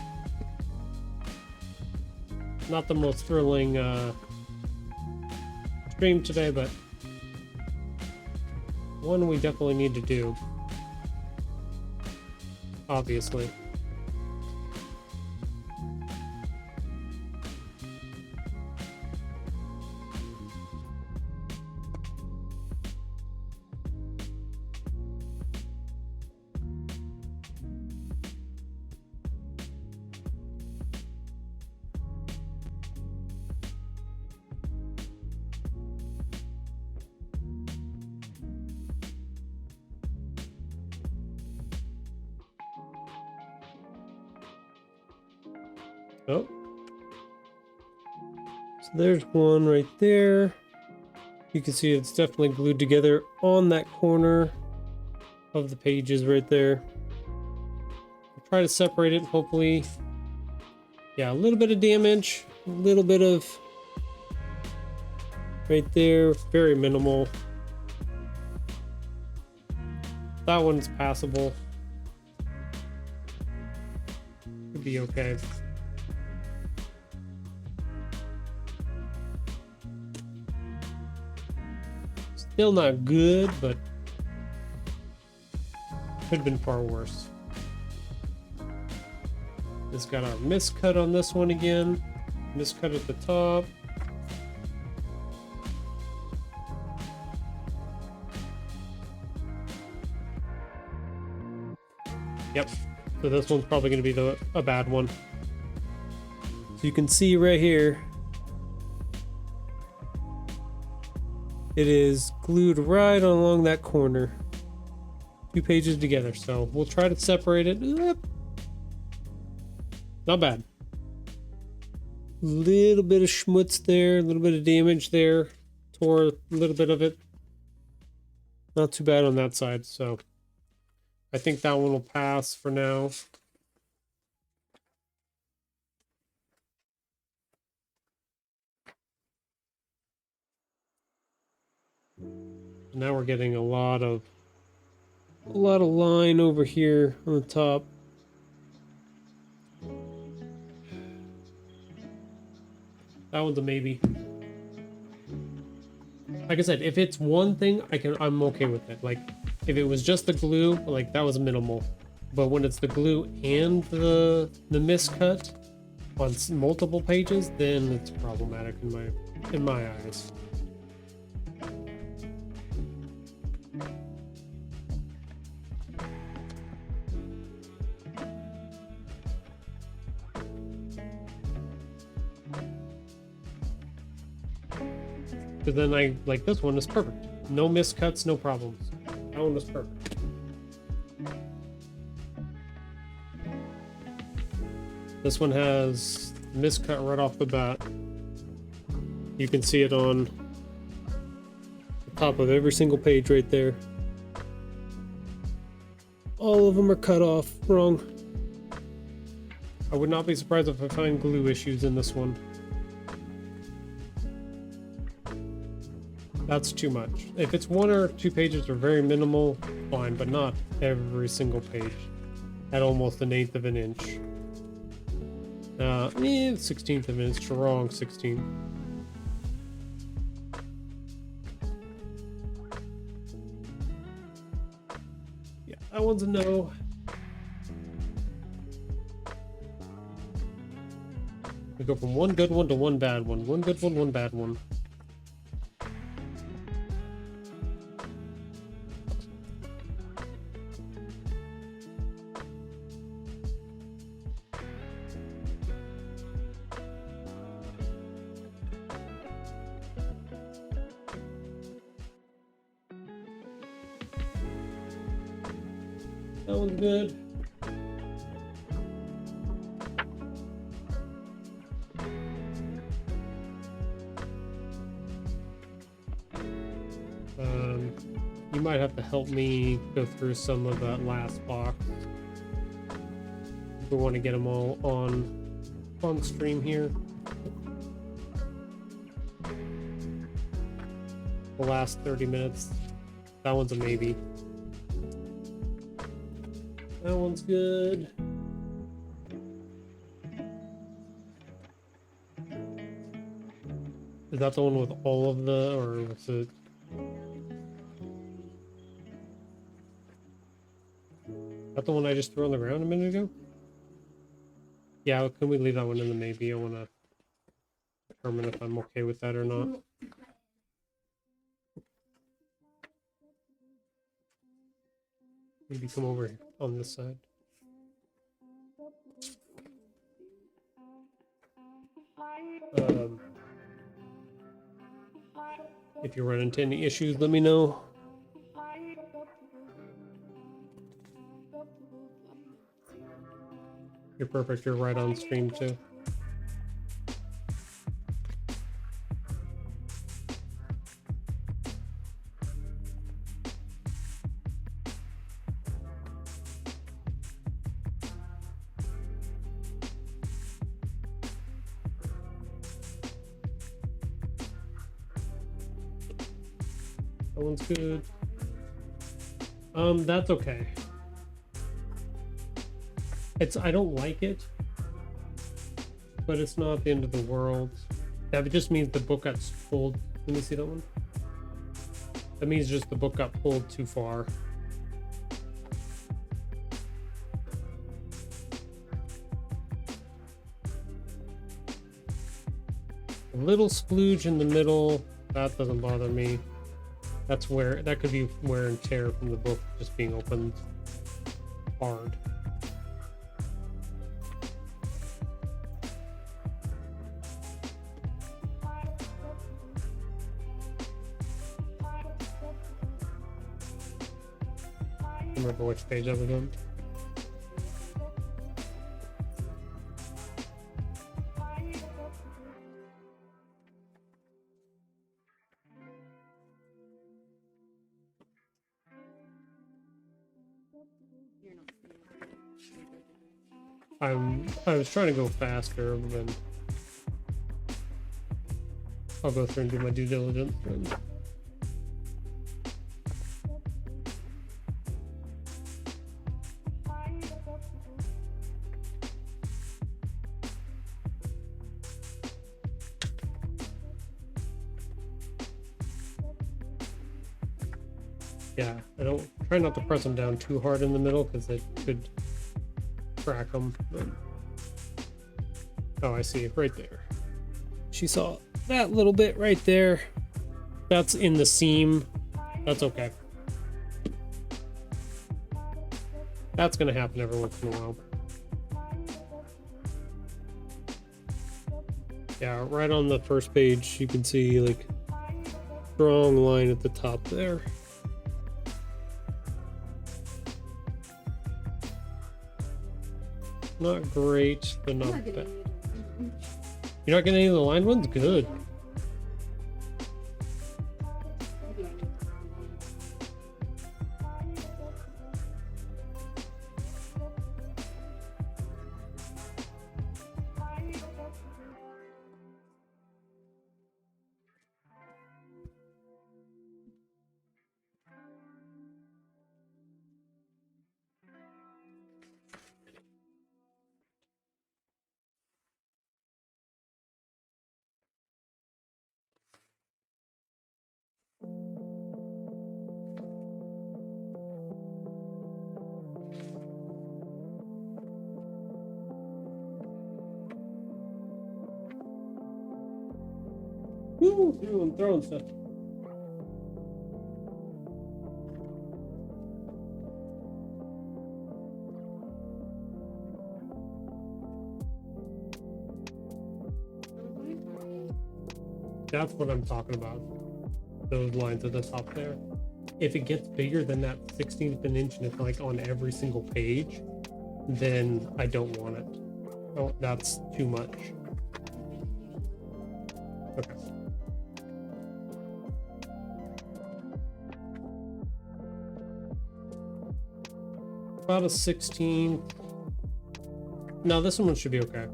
Not the most thrilling stream today, but one we definitely need to do. Obviously. Oh. So there's one right there. You can see it's definitely glued together on that corner of the pages right there. I'll try to separate it, hopefully. Yeah, a little bit of damage, a little bit of right there, very minimal. That one's passable. Could be okay. Still not good, but could have been far worse. Just got a miscut on this one again. Miscut at the top. Yep. So this one's probably going to be a bad one. So you can see right here, It is glued right along that corner. 2 pages together, so we'll try to separate it. Not bad. Little bit of schmutz there, a little bit of damage there. Tore a little bit of it. Not too bad on that side, so I think that one will pass for now. Now we're getting a lot of line over here on the top. That one's a maybe. Like I said, if it's one thing, I'm okay with it. Like, if it was just the glue, like that was minimal. But when it's the glue and the miscut on multiple pages, then it's problematic in my eyes. Because then like this one is perfect. No miscuts, no problems. That one was perfect. This one has miscut right off the bat. You can see it on the top of every single page right there. All of them are cut off wrong. I would not be surprised if I find glue issues in this one. That's too much. If it's 1 or 2 pages are very minimal, fine, but not every single page at almost 1/8 of an inch. 1/16 of an inch, wrong 16. Yeah, that one's a no. We go from one good one to one bad one. One good one, one bad one. That one's good. You might have to help me go through some of that last box. We want to get them all on stream here. The last 30 minutes. That one's a maybe. That one's good. Is that the one with all of the, or was it? Is that the one I just threw on the ground a minute ago? Yeah, can we leave that one in the maybe? I want to determine if I'm okay with that or not. Maybe come over on this side. If you run into any issues, let me know. You're perfect, you're right on stream too. That one's good. That's okay. I don't like it, but it's not the end of the world. That just means the book got pulled. Let me see that one. That means just the book got pulled too far. A little splooge in the middle, that doesn't bother me. That could be wear and tear from the book just being opened hard. remember which page I was on. You're not I was trying to go faster, but then I'll go through and do my due diligence. Yeah, I don't try not to press them down too hard in the middle because it could crack them. But... oh, I see, right there. She saw that little bit right there. That's in the seam. That's okay. That's gonna happen every once in a while. Yeah, right on the first page, you can see like strong line at the top there. Not great, but not bad. You're not getting any of the line ones? Good. Woo, I'm throwing stuff. That's what I'm talking about. Those lines at the top there. If it gets bigger than that 16th of an inch and it's like on every single page, then I don't want it. Oh, that's too much. Okay. About a 16. No, this one should be okay.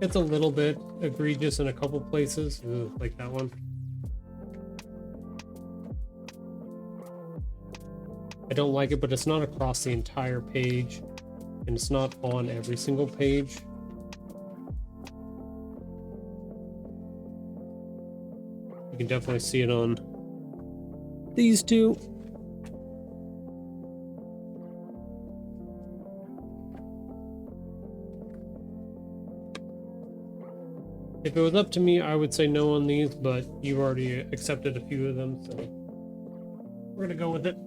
It's a little bit egregious in a couple places, like that one. I don't like it, but it's not across the entire page, and it's not on every single page. You can definitely see it on these two. If it was up to me, I would say no on these, but you already accepted a few of them, so we're gonna go with it.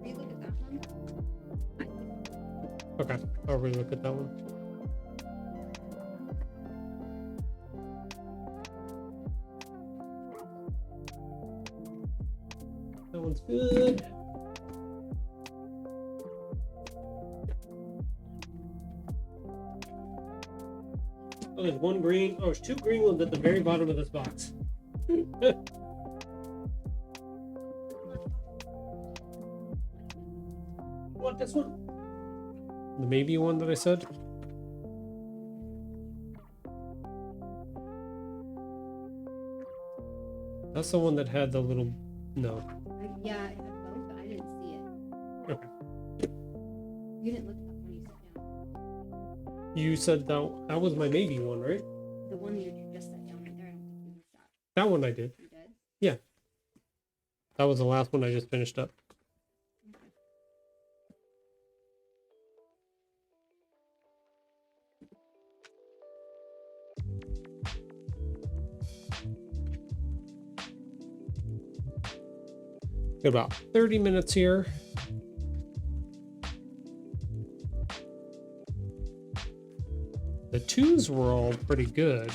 Relook at that one. Okay, I'll relook at that one. That one's good. Oh, there's one green. Oh, there's two green ones at the very bottom of this box. What, this one? The maybe one that I said? That's the one that had the little... no. Yeah, it had both, but I didn't see it. Okay. You didn't look at that when you sat down. You said that was my maybe one, right? The one you just sat down right there, I don't think you looked at. That one I did. You did? Yeah. That was the last one I just finished up. Got about 30 minutes here. The 2s were all pretty good.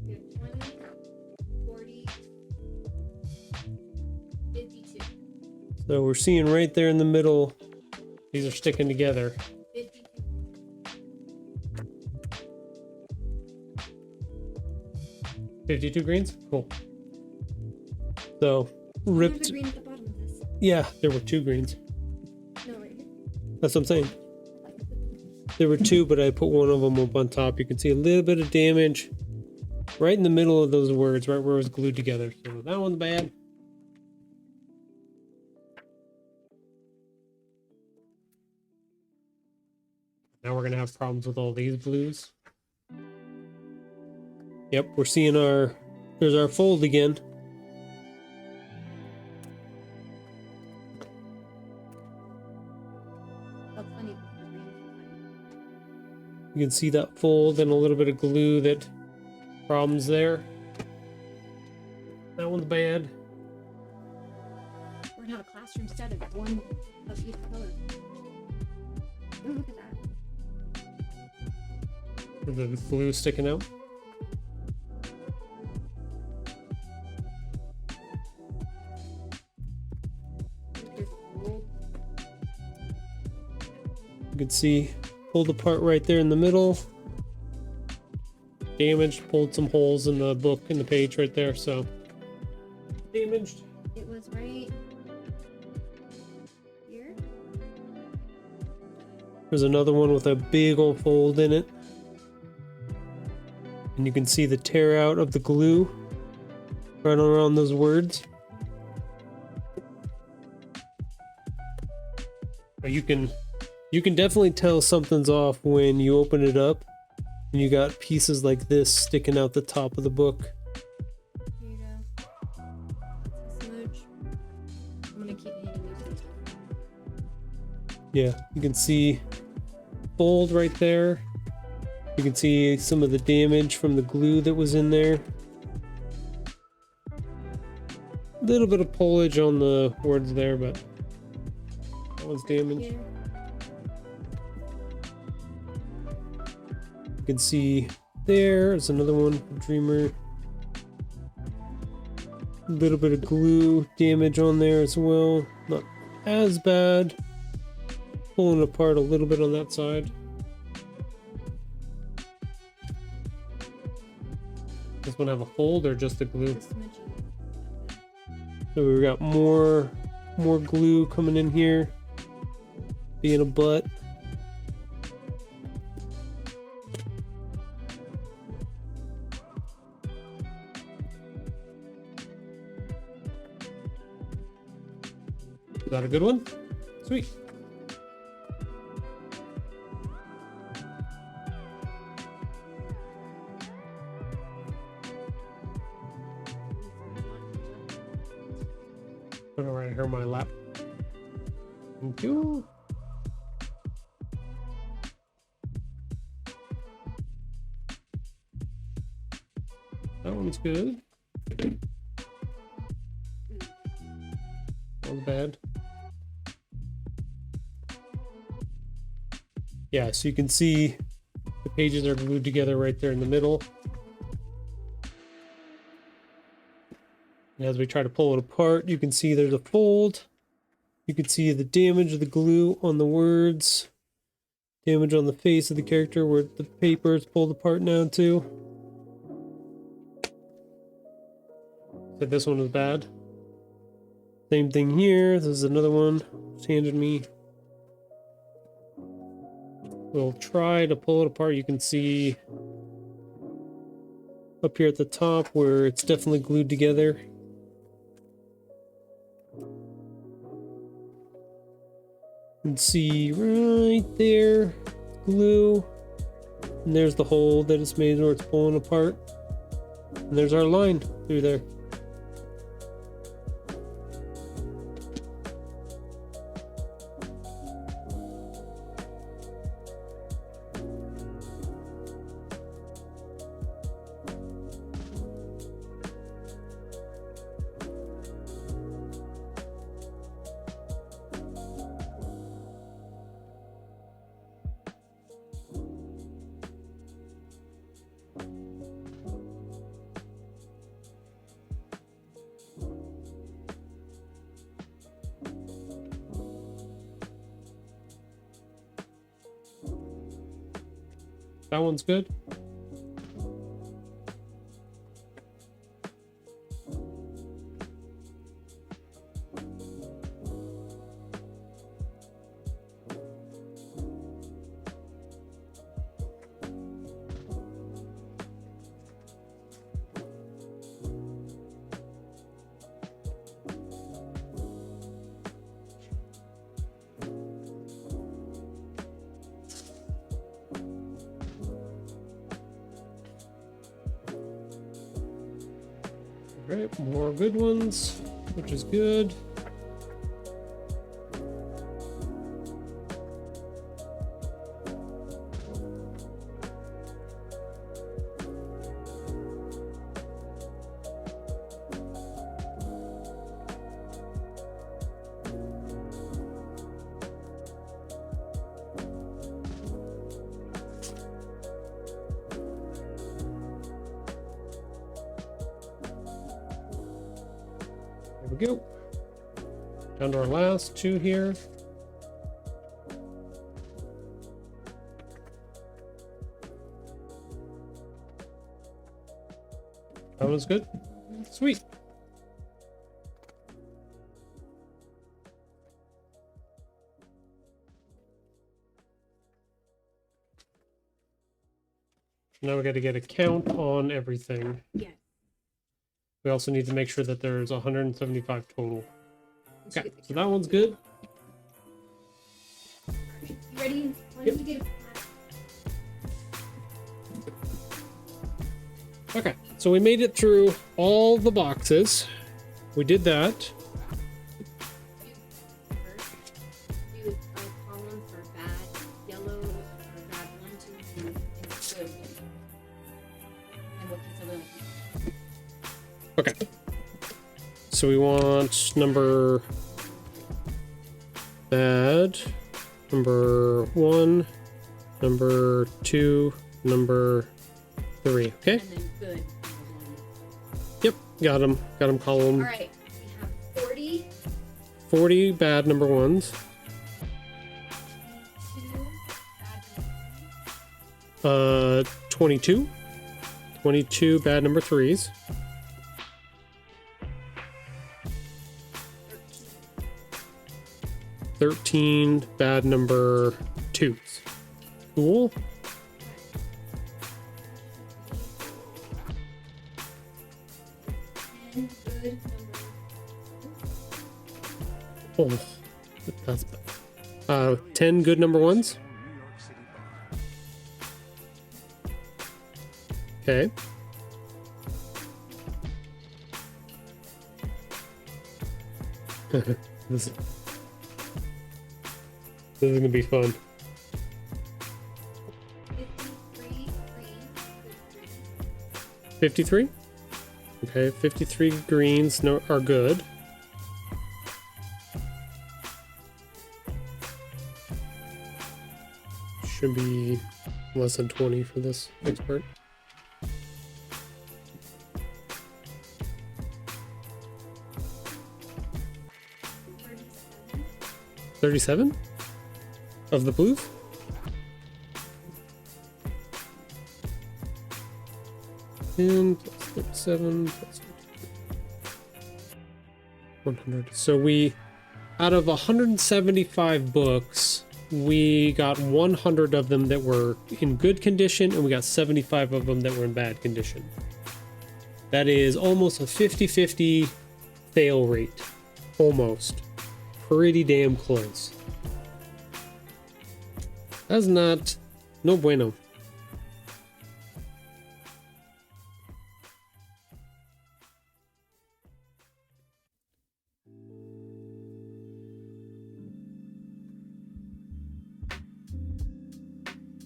We have 20, 40, 52. So we're seeing right there in the middle, these are sticking together. 52. 52 greens? Cool. So, There's ripped. a green at the bottom of this. Yeah, there were 2 greens. No, right here. That's what I'm saying. There were 2, but I put one of them up on top. You can see a little bit of damage right in the middle of those words, right where it was glued together. So that one's bad. Now we're gonna have problems with all these blues. Yep, we're seeing there's our fold again. That's funny. The green is You can see that fold and a little bit of glue that problems there. That one's bad. We're gonna have a classroom set of one of each color. Oh, look at that. With the glue sticking out. There's gold. You can see pulled apart right there in the middle. Damaged, pulled some holes in the book, in the page right there, so damaged. It was right here. There's another one with a big old fold in it. And you can see the tear out of the glue right around those words. But you can definitely tell something's off when you open it up and you got pieces like this sticking out the top of the book. Here you go. That's a smudge. I'm gonna keep handing these to you. Yeah, you can see fold right there. You can see some of the damage from the glue that was in there. A little bit of pullage on the words there, but that one's damaged. Here. You can see there's another one for Dreamer. A little bit of glue damage on there as well. Not as bad. Pulling apart a little bit on that side. This one have a fold or just the glue? It's smudgy. So we got more glue coming in here. Being a butt. Is that a good one? Sweet. Put it right here on my lap. Thank you. That one's good. That one's bad. Yeah, so you can see the pages are glued together right there in the middle. And as we try to pull it apart, you can see there's a fold. You can see the damage of the glue on the words. Damage on the face of the character where the paper is pulled apart now too. Said this one was bad. Same thing here. This is another one. Just handed me. We'll try to pull it apart. You can see up here at the top where it's definitely glued together. You can see right there, glue. And there's the hole that it's made where it's pulling apart. And there's our line through there. That one's good. Alright, more good ones, which is good. There we go. Down to our last two here. That one's good. Sweet. Now we got to get a count on everything. Yeah. We also need to make sure that there's 175 total. Let's Okay, get the so that one's good. You ready? Why Yep. don't you get a Okay, so we made it through all the boxes. We did that. first? Do a column for bad yellow or bad 1, 2, 3, and good. And we'll keep a little. Okay. So we want number bad, number 1, number 2, number 3. Okay. And then good. Number 1. Yep. Got them. Got them column. All right. We have 40. 40 bad number 1s. 2 bad 22. 22 bad number 3s. 13 bad number 2s. Cool. and good number. Oh, that's bad. 10 good number 1s. Okay. This is gonna be fun. 53 green. Good 3. 53. Okay, 53 greens are good. Should be less than 20 for this next part. $37 of the blues. And plus 37 plus 100. So we, out of 175 books, we got 100 of them that were in good condition, and we got 75 of them that were in bad condition. That is almost a 50-50 fail rate. Almost. Pretty damn close. That's not no bueno.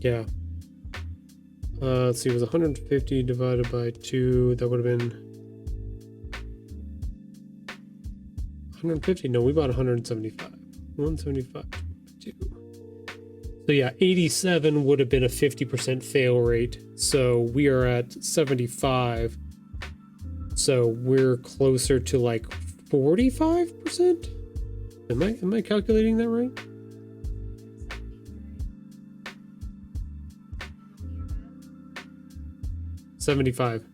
Yeah. Let's see, it was 150 divided by 2. That would have been 150. No, we bought 175. 175 2. So yeah, 87 would have been a 50% fail rate. So we are at 75. So we're closer to like 45%. Am I calculating that right? 75.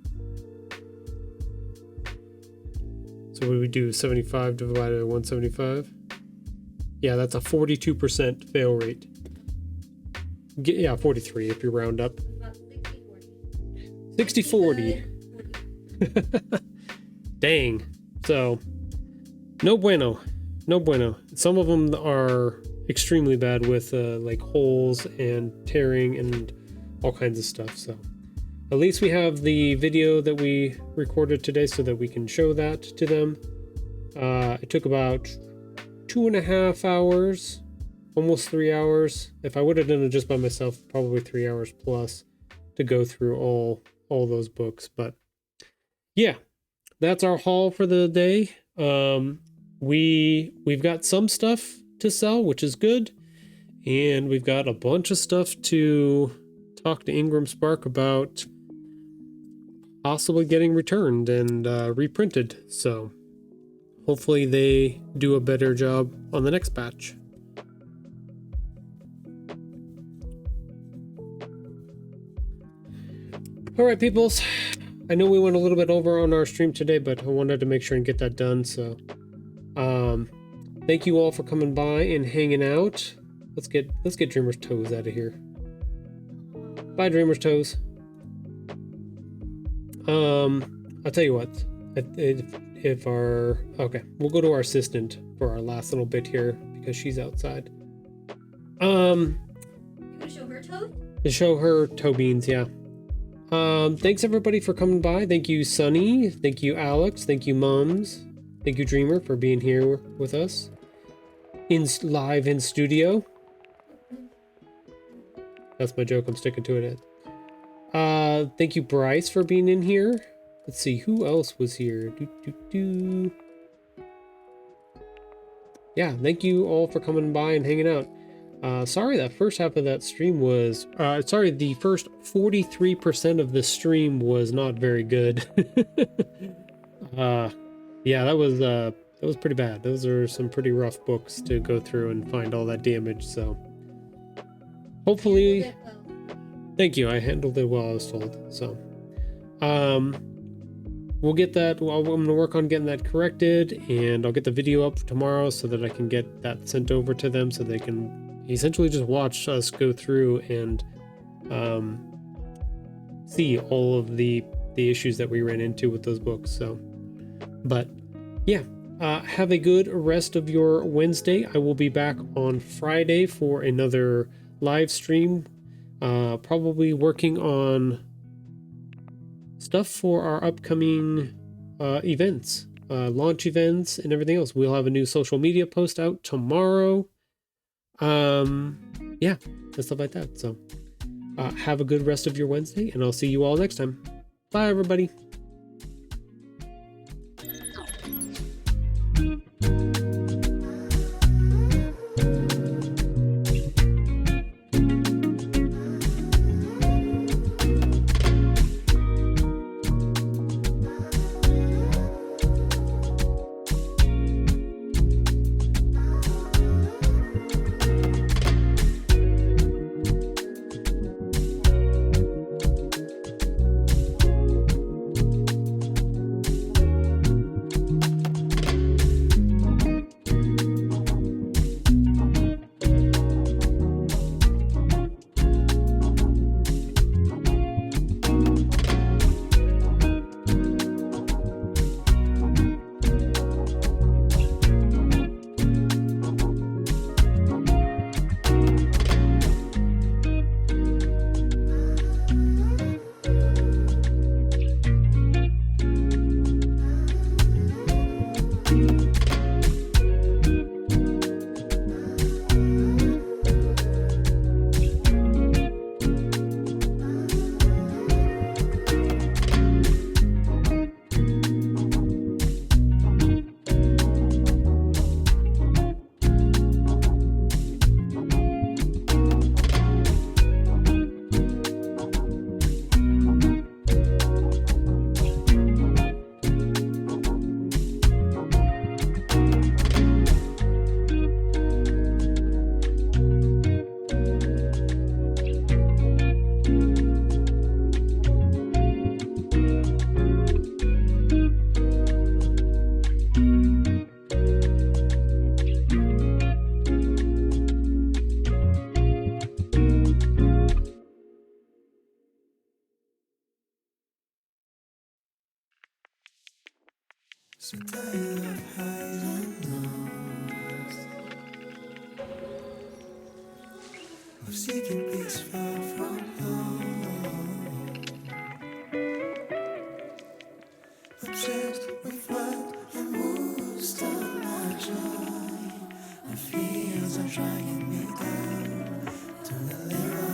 So what do we do? 75 divided by 175? Yeah, that's a 42% fail rate. Yeah, 43 if you round up. About 60-40. 60-40. Dang. So, no bueno. No bueno. Some of them are extremely bad with like holes and tearing and all kinds of stuff. So, at least we have the video that we recorded today so that we can show that to them. It took about 2.5 hours, almost 3 hours. If I would have done it just by myself, probably 3 hours plus to go through all those books. But yeah, that's our haul for the day. We've got some stuff to sell, which is good, and we've got a bunch of stuff to talk to Ingram Spark about possibly getting returned and reprinted. So hopefully they do a better job on the next batch. All right, peoples. I know we went a little bit over on our stream today, but I wanted to make sure and get that done. So, thank you all for coming by and hanging out. Let's get Dreamer's Toes out of here. Bye, Dreamer's Toes. I'll tell you what. We'll go to our assistant for our last little bit here because she's outside. You want to show her toes? To show her toe beans, yeah. Thanks everybody for coming by. Thank you, Sunny. Thank you, Alex. Thank you, Mums. Thank you, Dreamer, for being here with us live in studio. That's my joke. I'm sticking to it. Thank you, Bryce, for being in here. Let's see who else was here. Yeah, thank you all for coming by and hanging out. Sorry that first half of that stream was the first 43% of the stream was not very good. Yeah, that was pretty bad. Those are some pretty rough books to go through and find all that damage. So hopefully, thank you. I handled it well, I was told. So we'll get that. Well, I'm gonna work on getting that corrected, and I'll get the video up tomorrow so that I can get that sent over to them so they can essentially just watch us go through and see all of the issues that we ran into with those books. So, but yeah, have a good rest of your Wednesday. I will be back on Friday for another live stream, probably working on stuff for our upcoming events, launch events and everything else. We'll have a new social media post out tomorrow. Yeah, and stuff like that. So have a good rest of your Wednesday, and I'll see you all next time. Bye, everybody. So tired of highs and lows, of seeking peace far from home, obsessed with what and who stole my joy. My fears are dragging me down to the liver.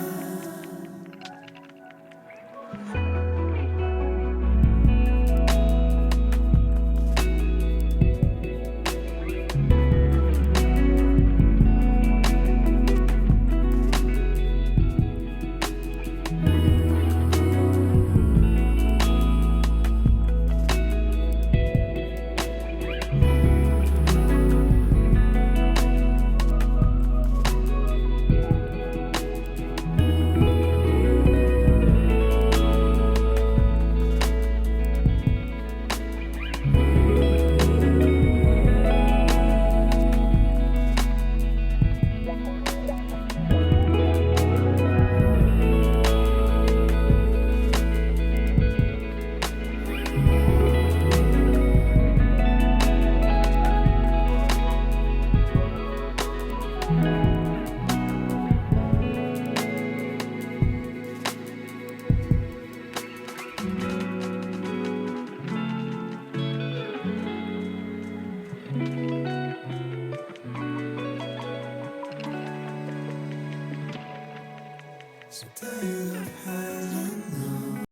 So tired of